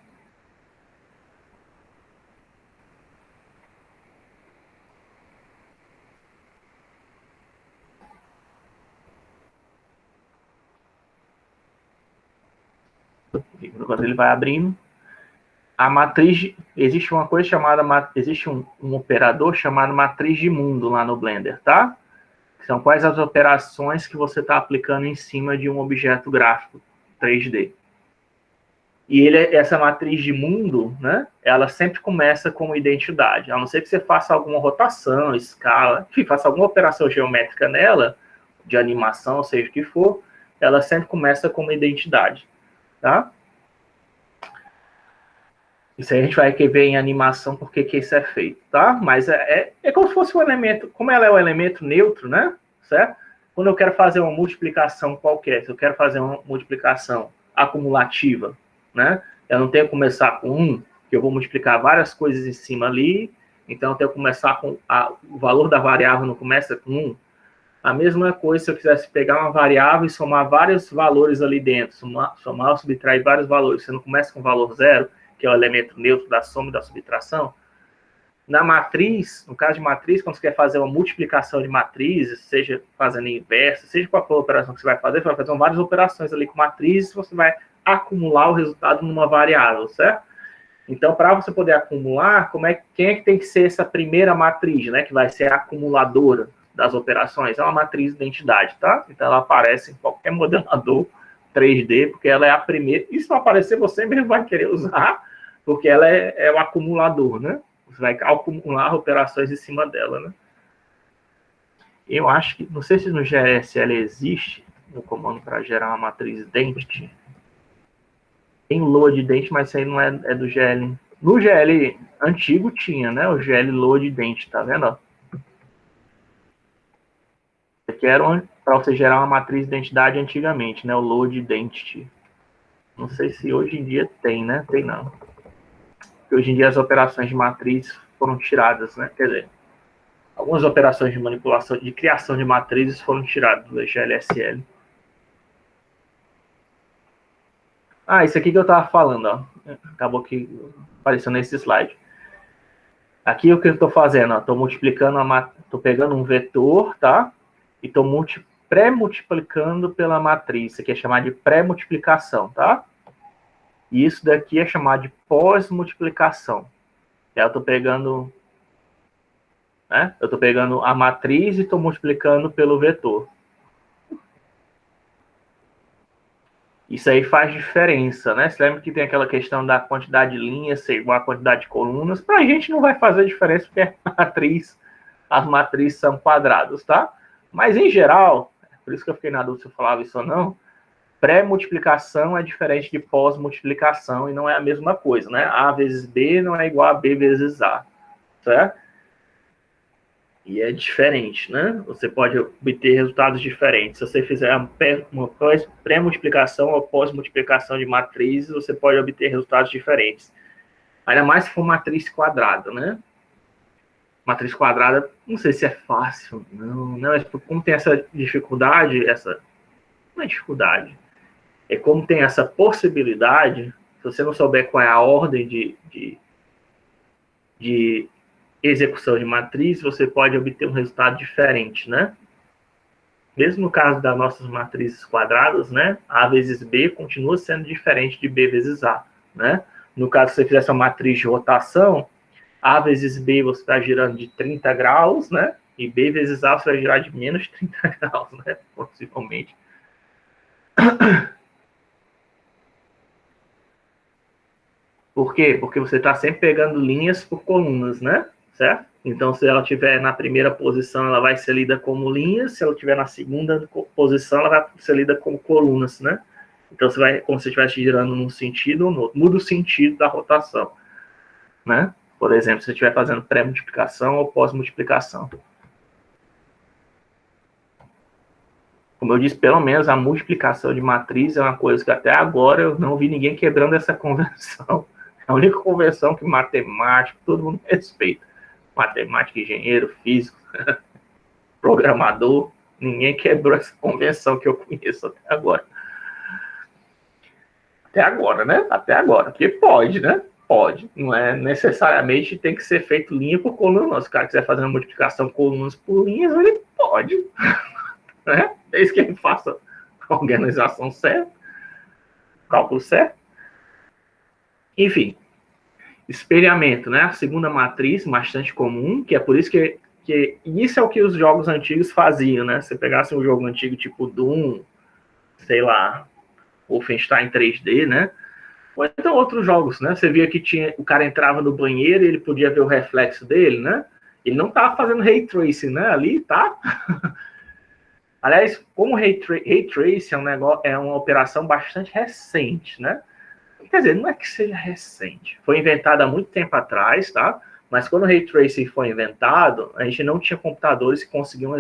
Quando ele vai abrindo, a matriz, existe uma coisa chamada, existe um operador chamado matriz de mundo lá no Blender, tá? São quais as operações que você está aplicando em cima de um objeto gráfico 3D. E essa matriz de mundo, né, ela sempre começa com identidade. A não ser que você faça alguma rotação, escala, enfim, faça alguma operação geométrica nela, de animação, seja o que for, ela sempre começa com uma identidade, tá? Isso aí a gente vai ver em animação porque que isso é feito, tá? Mas é como se fosse um elemento, como ela é um elemento neutro, né? Certo? Quando eu quero fazer uma multiplicação qualquer, se eu quero fazer uma multiplicação acumulativa, né? Eu não tenho que começar com 1, que eu vou multiplicar várias coisas em cima ali, então eu tenho que começar com o valor da variável não começa com 1. A mesma coisa se eu quisesse pegar uma variável e somar vários valores ali dentro, somar ou subtrair vários valores, você não começa com valor 0, que é o elemento neutro da soma e da subtração. Na matriz, no caso de matriz, quando você quer fazer uma multiplicação de matrizes, seja fazendo inversa, seja qual for a operação que você vai fazer várias operações ali com matrizes, você vai acumular o resultado numa variável, certo? Então, para você poder acumular, quem é que tem que ser essa primeira matriz, né, que vai ser a acumuladora das operações? É uma matriz de identidade, tá? Então, ela aparece em qualquer modelador 3D, porque ela é a primeira. E se não aparecer, você mesmo vai querer usar, porque ela é o acumulador, né? Você vai acumular operações em cima dela, né? Eu acho que, não sei se no GSL existe um comando para gerar uma matriz identity. Tem load dente, mas isso aí não é do GL. No GL antigo tinha, né? O GL load dente, tá vendo? Isso aqui era para você gerar uma matriz de identidade antigamente, né? O load identity. Não sei se hoje em dia tem, né? Tem não. Porque hoje em dia as operações de matriz foram tiradas, né? Quer dizer, algumas operações de manipulação, de criação de matrizes foram tiradas do GLSL. Ah, isso aqui que eu estava falando, ó. Acabou que apareceu nesse slide. Aqui o que eu estou fazendo, ó, estou multiplicando, estou pegando um vetor, tá? E estou pré-multiplicando pela matriz. Isso aqui é chamado de pré-multiplicação, tá? E isso daqui é chamado de pós-multiplicação. Eu estou pegando, né? Eu estou pegando a matriz e estou multiplicando pelo vetor. Isso aí faz diferença, né? Você lembra que tem aquela questão da quantidade de linhas ser igual à quantidade de colunas? Para a gente não vai fazer diferença, porque as matrizes são quadradas, tá? Mas, em geral, por isso que eu fiquei na dúvida se eu falava isso ou não, pré-multiplicação é diferente de pós-multiplicação e não é a mesma coisa, né? A vezes B não é igual a B vezes A, certo? E é diferente, né? Você pode obter resultados diferentes. Se você fizer uma pré-multiplicação ou pós-multiplicação de matrizes, você pode obter resultados diferentes. Ainda mais se for matriz quadrada, né? Matriz quadrada, não sei se é fácil, não, mas como tem essa dificuldade, não é dificuldade, é como tem essa possibilidade, se você não souber qual é a ordem de execução de matriz, você pode obter um resultado diferente, né? Mesmo no caso das nossas matrizes quadradas, né? A vezes B continua sendo diferente de B vezes A, né? No caso, se você fizer essa matriz de rotação, A vezes B você está girando de 30 graus, né? E B vezes A você vai girar de menos 30 graus, né? Possivelmente. Por quê? Porque você está sempre pegando linhas por colunas, né? Certo? Então, se ela estiver na primeira posição, ela vai ser lida como linhas. Se ela estiver na segunda posição, ela vai ser lida como colunas, né? Então, você vai, como se estivesse girando num sentido ou no outro. Muda o sentido da rotação, né? Por exemplo, se você estiver fazendo pré-multiplicação ou pós-multiplicação. Como eu disse, pelo menos a multiplicação de matriz é uma coisa que até agora eu não vi ninguém quebrando essa convenção. É a única convenção que matemático, todo mundo respeita. Matemático, engenheiro, físico, programador, ninguém quebrou essa convenção que eu conheço até agora. Até agora, né? Até agora. Porque pode, né? Pode. Não é necessariamente tem que ser feito linha por coluna, não. Se o cara quiser fazer uma multiplicação colunas por linhas, ele pode. Né? Desde que ele faça a organização certa, cálculo certo. Enfim, espelhamento, né? A segunda matriz, bastante comum, que é por isso que isso é o que os jogos antigos faziam, né? Se pegasse um jogo antigo tipo Doom, sei lá, Wolfenstein 3D, né? Ou então outros jogos, né? Você via que o cara entrava no banheiro e ele podia ver o reflexo dele, né? Ele não estava fazendo ray tracing, né? Ali, tá? Aliás, como ray tracing é uma operação bastante recente, né? Quer dizer, não é que seja recente. Foi inventado há muito tempo atrás, tá? Mas quando o Ray Tracing foi inventado, a gente não tinha computadores que conseguiam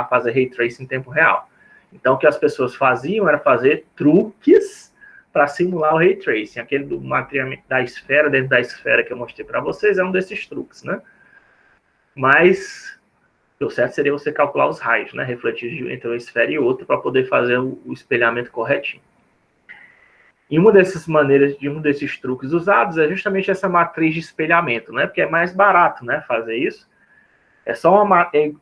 fazer Ray Tracing em tempo real. Então, o que as pessoas faziam era fazer truques para simular o Ray Tracing. Aquele do matriamento da esfera, dentro da esfera que eu mostrei para vocês, é um desses truques, né? Mas o certo seria você calcular os raios, né? Refletidos entre uma esfera e outra para poder fazer o espelhamento corretinho. E uma dessas maneiras, de um desses truques usados é justamente essa matriz de espelhamento, né? Porque é mais barato, né? Fazer isso. É só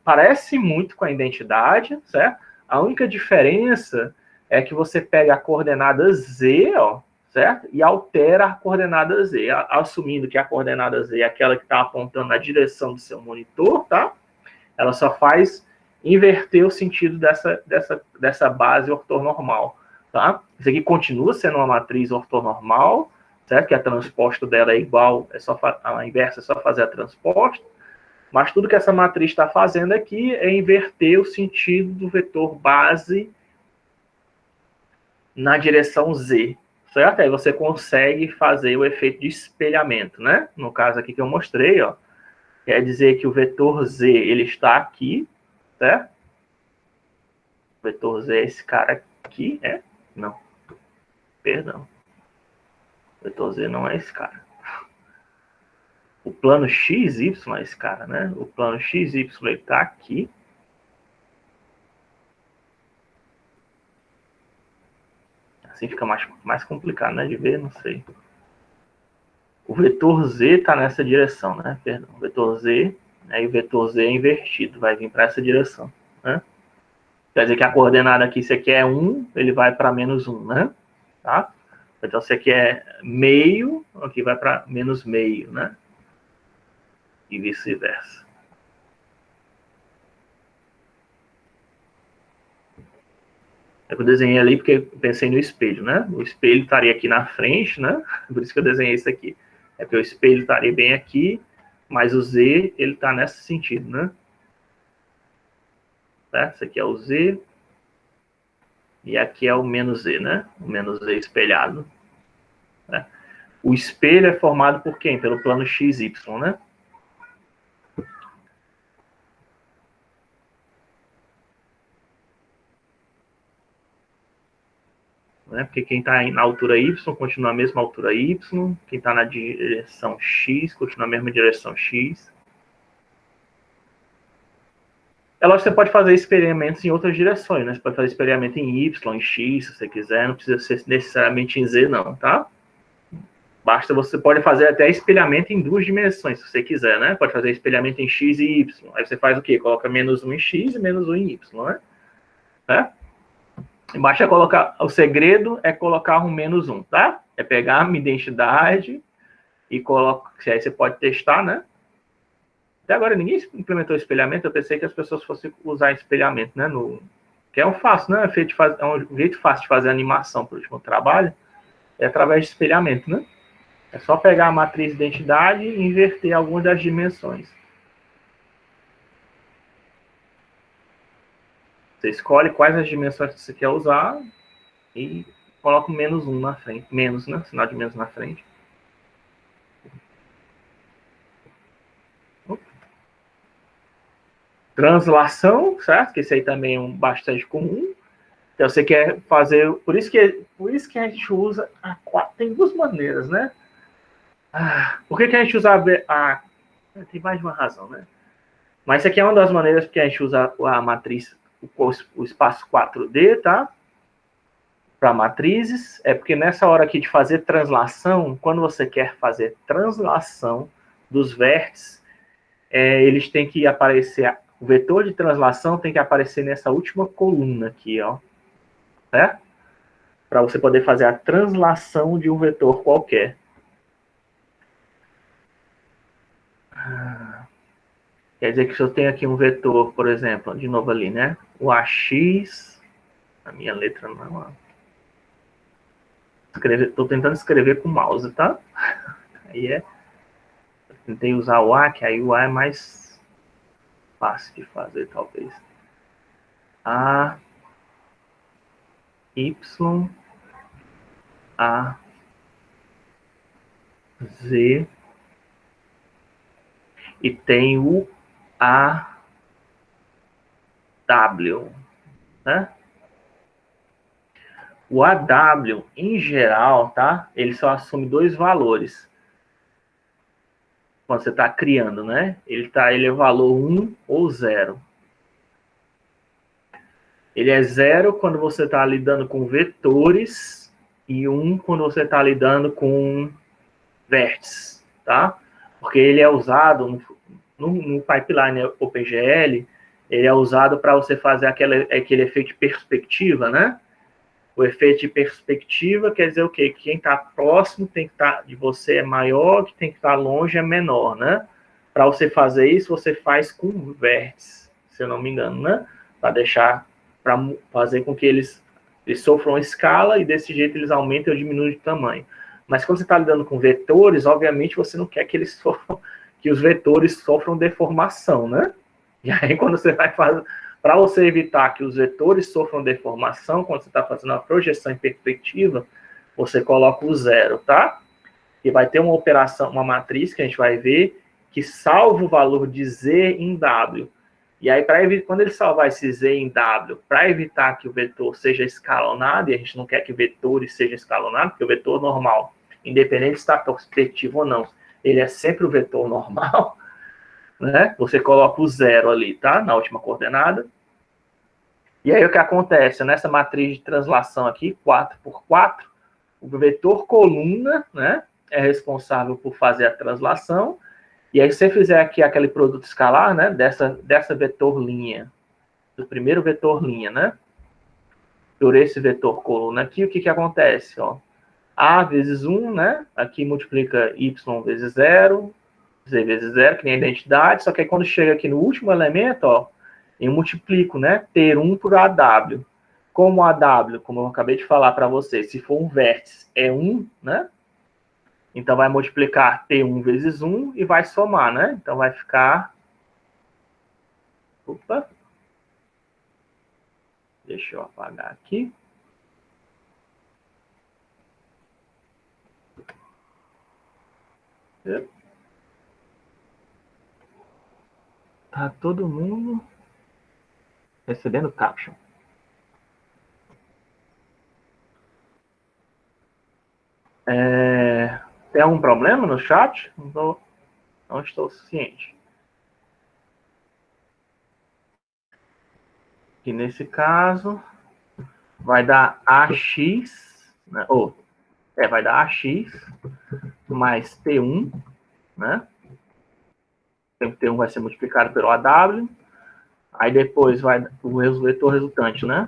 parece muito com a identidade, certo? A única diferença é que você pega a coordenada Z, ó, certo? E altera a coordenada Z, assumindo que a coordenada Z é aquela que está apontando na direção do seu monitor, tá? Ela só faz inverter o sentido dessa base ortonormal. Tá? Isso aqui continua sendo uma matriz ortonormal, certo? Que a transposta dela é igual, a inversa é só fazer a transposta, mas tudo que essa matriz está fazendo aqui é inverter o sentido do vetor base na direção Z, certo? Aí você consegue fazer o efeito de espelhamento, né? No caso aqui que eu mostrei, ó, quer dizer que o vetor Z ele está aqui, certo? O vetor Z é esse cara aqui, né? Não. Perdão. O vetor Z não é esse cara. O plano XY é esse cara, né? O plano XY está aqui. Assim fica mais complicado, né? De ver, não sei. O vetor Z está nessa direção, né? Perdão. O vetor Z, aí o vetor Z é invertido, vai vir para essa direção, né? Quer dizer que a coordenada aqui, se aqui é 1, ele vai para menos 1, né? Tá? Então, se aqui é meio, aqui vai para menos meio, né? E vice-versa. Eu desenhei ali porque eu pensei no espelho, né? O espelho estaria aqui na frente, né? Por isso que eu desenhei isso aqui. É porque o espelho estaria bem aqui, mas o Z, ele está nesse sentido, né? Tá? Esse aqui é o Z. E aqui é o menos Z, né? O menos Z espelhado. Né? O espelho é formado por quem? Pelo plano XY, né? Porque quem está na altura Y continua a mesma altura Y, quem está na direção X continua a mesma direção X. É lógico que você pode fazer experimentos em outras direções, né? Você pode fazer experimento em Y, em X, se você quiser, não precisa ser necessariamente em Z, não, tá? Basta, você pode fazer até espelhamento em duas dimensões, se você quiser, né? Pode fazer espelhamento em X e Y. Aí você faz o quê? Coloca menos 1 em X e menos 1 em Y, né? Basta colocar, o segredo é colocar um menos 1, tá? É pegar a minha identidade e colocar, aí você pode testar, né? Até agora ninguém implementou espelhamento, eu pensei que as pessoas fossem usar espelhamento, né? Que é um fácil, né? É um jeito fácil de fazer animação para o último trabalho, é através de espelhamento, né? É só pegar a matriz de identidade e inverter algumas das dimensões. Você escolhe quais as dimensões que você quer usar e coloca o menos 1 na frente. Menos, né? Sinal de menos na frente. Translação, certo? Que esse aí também é bastante comum. Então, você quer fazer... Por isso que a gente usa a 4. Tem duas maneiras, né? Por que a gente usa a... Tem mais de uma razão, né? Mas isso aqui é uma das maneiras que a gente usa a matriz, o espaço 4D, tá? Para matrizes. É porque nessa hora aqui de fazer translação, quando você quer fazer translação dos vértices, eles têm que aparecer... O vetor de translação tem que aparecer nessa última coluna aqui, ó. Certo? Para você poder fazer a translação de um vetor qualquer. Quer dizer que se eu tenho aqui um vetor, por exemplo, de novo ali, né? O AX, a minha letra não é... Estou tentando escrever com o mouse, tá? Aí tentei usar o A, que aí o A é mais fácil de fazer, talvez. A, Y, A, Z, e tem o AW, né? O AW, em geral, tá? Ele só assume dois valores. Quando você está criando, né? Ele é valor 1 ou 0. Ele é 0 quando você está lidando com vetores e 1 quando você está lidando com vértices, tá? Porque ele é usado no pipeline OpenGL, ele é usado para você fazer aquele efeito de perspectiva, né? O efeito de perspectiva quer dizer o quê? Que quem está próximo tem que estar de você é maior, que tem que estar longe é menor, né? Para você fazer isso, você faz com vértices, se eu não me engano, né? Para fazer com que eles sofram escala e desse jeito eles aumentem ou diminuem de tamanho. Mas quando você está lidando com vetores, obviamente você não quer que os vetores sofram deformação, né? E aí quando você vai fazer... Para você evitar que os vetores sofram deformação, quando você está fazendo a projeção em perspectiva, você coloca o 0, tá? E vai ter uma operação, uma matriz que a gente vai ver, que salva o valor de Z em W. E aí, quando ele salvar esse Z em W, para evitar que o vetor seja escalonado, e a gente não quer que vetores sejam escalonados, porque o vetor normal, independente se está perspectivo ou não, ele é sempre o vetor normal, né? Você coloca o 0 ali, tá? Na última coordenada. E aí o que acontece? Nessa matriz de translação aqui, 4 por 4, o vetor coluna, né, é responsável por fazer a translação. E aí se você fizer aqui aquele produto escalar, né, dessa vetor linha, do primeiro vetor linha, né, por esse vetor coluna aqui, o que acontece? Ó? A vezes 1, né, aqui multiplica Y vezes 0, Z vezes 0, que nem a identidade, só que aí quando chega aqui no último elemento, ó, eu multiplico, né, ter 1 por AW. como a W, como eu acabei de falar para você, se for um vértice, é 1, né? Então, vai multiplicar T1 vezes 1 e vai somar, né? Então, vai ficar... Opa! Deixa eu apagar aqui. Tá todo mundo recebendo caption. Tem algum problema no chat? Não estou ciente. E nesse caso, vai dar AX, né? Vai dar AX mais T1, né? T1 vai ser multiplicado pelo AW. Aí depois vai o vetor resultante, né?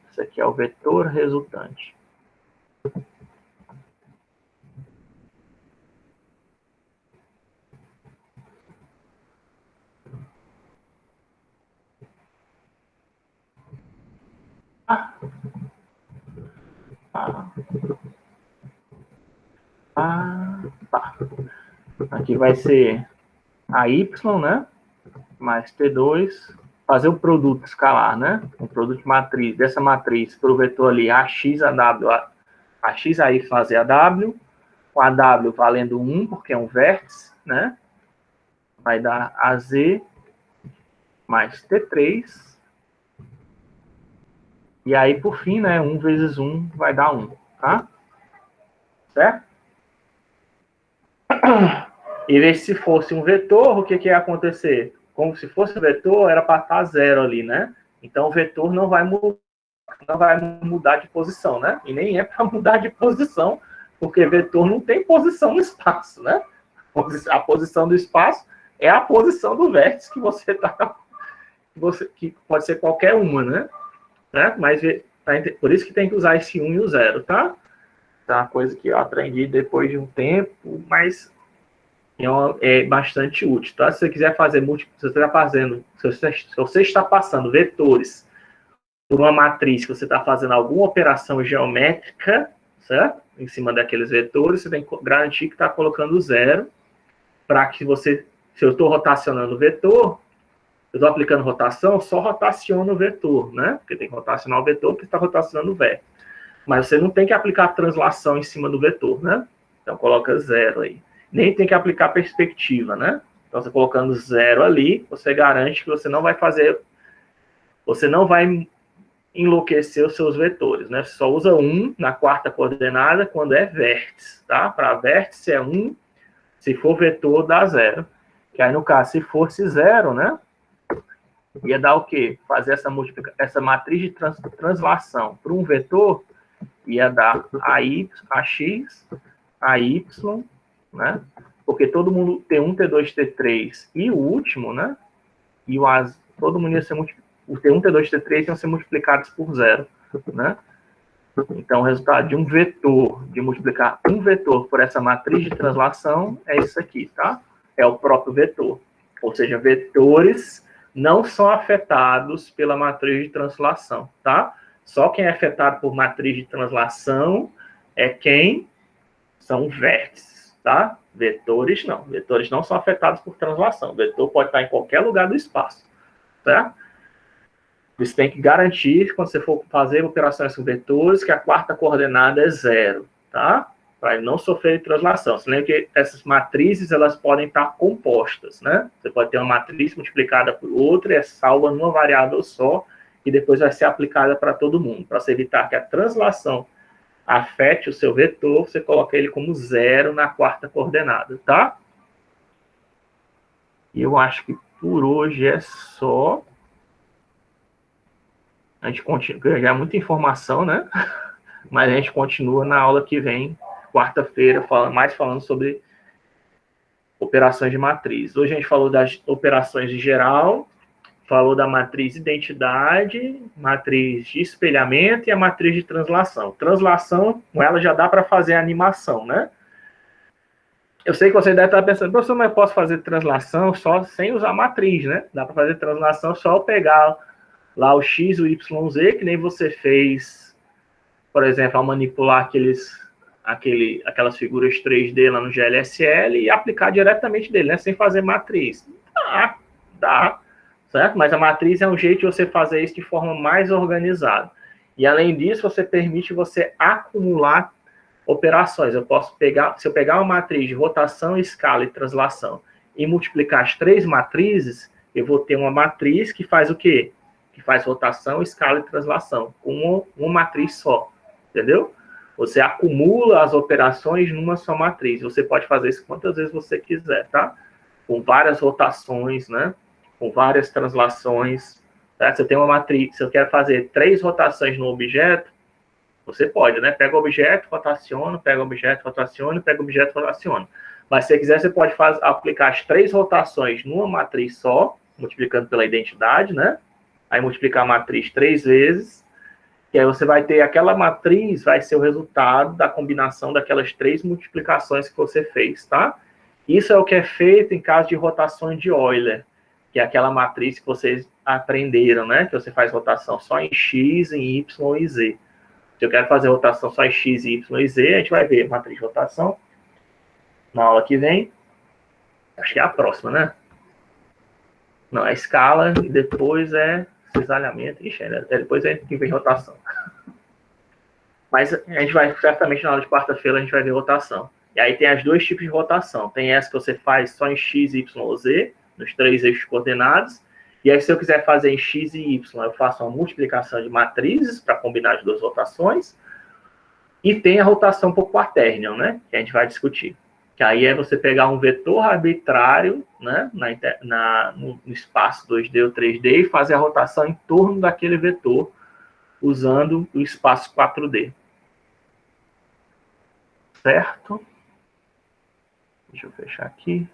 Esse aqui é o vetor resultante. Tá. Aqui vai ser AY, né? Mais T2. Fazer o produto escalar, né? O produto de matriz, dessa matriz para o vetor ali, AX, AW, AX aí fazer AW, com AW valendo 1, porque é um vértice, né? Vai dar AZ mais T3. E aí, por fim, né? 1 vezes 1 vai dar 1, tá? Certo? E ver se fosse um vetor, o que ia acontecer? Como se fosse um vetor, era para estar 0 ali, né? Então, o vetor não vai mudar de posição, né? E nem é para mudar de posição, porque vetor não tem posição no espaço, né? A posição do espaço é a posição do vértice que você está... que pode ser qualquer uma, né? Mas por isso que tem que usar esse 1 e o 0, tá? É uma coisa que eu aprendi depois de um tempo, mas é bastante útil, tá? Se você quiser fazer se você está passando vetores por uma matriz que você está fazendo alguma operação geométrica, certo? Em cima daqueles vetores, você tem que garantir que está colocando 0, para que se eu estou rotacionando o vetor, eu estou aplicando rotação, só rotaciona o vetor, né? Porque tem que rotacionar o vetor, porque está rotacionando o vértice. Mas você não tem que aplicar translação em cima do vetor, né? Então, coloca 0 aí. Nem tem que aplicar perspectiva, né? Então, você colocando 0 ali, você garante que você não vai enlouquecer os seus vetores, né? Você só usa 1 na quarta coordenada quando é vértice, tá? Para vértice é 1, se for vetor dá 0. Que aí, no caso, se fosse 0, né? Ia dar o quê? Fazer essa matriz de translação para um vetor, ia dar AX, AY, né? Porque todo mundo tem T1, T2, T3 e o último, né? E todo mundo ia ser o T1, T2, T3 iam ser multiplicados por 0, né? Então, o resultado de um vetor, de multiplicar um vetor por essa matriz de translação, é isso aqui, tá? É o próprio vetor. Ou seja, vetores não são afetados pela matriz de translação, tá? Só quem é afetado por matriz de translação é quem são vértices, tá? Vetores não. Vetores não são afetados por translação. O vetor pode estar em qualquer lugar do espaço, tá? Você tem que garantir, quando você for fazer operações com vetores, que a quarta coordenada é 0, tá? Para não sofrer de translação. Você lembra que essas matrizes, elas podem estar compostas, né? Você pode ter uma matriz multiplicada por outra, é salva numa variável só, e depois vai ser aplicada para todo mundo. Para você evitar que a translação afete o seu vetor, você coloca ele como 0 na quarta coordenada, tá? E eu acho que por hoje é só. A gente continua, já é muita informação, né? Mas a gente continua na aula que vem, quarta-feira, falando sobre operações de matriz. Hoje a gente falou das operações em geral, falou da matriz identidade, matriz de espelhamento e a matriz de translação. Translação, com ela já dá para fazer a animação, né? Eu sei que você deve estar pensando, professor, mas eu posso fazer translação só sem usar matriz, né? Dá para fazer translação só pegar lá o X, o Y, Z, que nem você fez, por exemplo, ao manipular aquelas figuras 3D lá no GLSL e aplicar diretamente dele, né? Sem fazer matriz. Dá, certo? Mas a matriz é um jeito de você fazer isso de forma mais organizada. E além disso, você permite você acumular operações. Eu posso pegar, se eu pegar uma matriz de rotação, escala e translação e multiplicar as 3 matrizes, eu vou ter uma matriz que faz o quê? Que faz rotação, escala e translação, com uma matriz só, entendeu? Você acumula as operações numa só matriz. Você pode fazer isso quantas vezes você quiser, tá? Com várias rotações, né? Com várias translações. Tá? Se eu tenho uma matriz, se eu quero fazer 3 rotações no objeto, você pode, né? Pega o objeto, rotaciona, pega o objeto, rotaciona, pega o objeto, rotaciona. Mas se você quiser, você pode aplicar as 3 rotações numa matriz só, multiplicando pela identidade, né? Aí multiplicar a matriz 3 vezes, que aí você vai ter aquela matriz, vai ser o resultado da combinação daquelas 3 multiplicações que você fez, tá? Isso é o que é feito em caso de rotações de Euler, que é aquela matriz que vocês aprenderam, né? Que você faz rotação só em X, em Y e Z. Se eu quero fazer rotação só em X, Y e Z, a gente vai ver matriz de rotação na aula que vem. Acho que é a próxima, né? Não, é escala e depois é cisalhamento. Ixi, depois é que vem rotação. Mas a gente vai, certamente na aula de quarta-feira, a gente vai ver rotação. E aí tem as 2 tipos de rotação. Tem essa que você faz só em X, Y ou Z, nos 3 eixos coordenados. E aí, se eu quiser fazer em X e Y, eu faço uma multiplicação de matrizes para combinar as 2 rotações. E tem a rotação por quaternion, né? Que a gente vai discutir. Que aí é você pegar um vetor arbitrário, né? No espaço 2D ou 3D e fazer a rotação em torno daquele vetor, usando o espaço 4D. Certo? Deixa eu fechar aqui.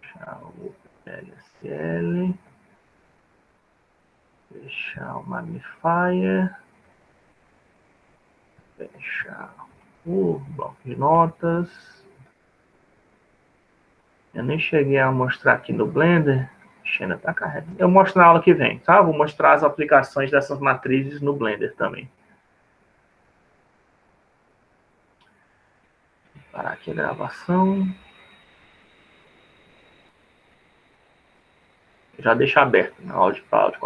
Fechar o LSL. Fechar o Magnifier. Fechar o bloco de notas. Eu nem cheguei a mostrar aqui no Blender. Ainda tá carregando. Eu mostro na aula que vem, tá? Vou mostrar as aplicações dessas matrizes no Blender também. Vou parar aqui a gravação. Já deixa aberto na áudio.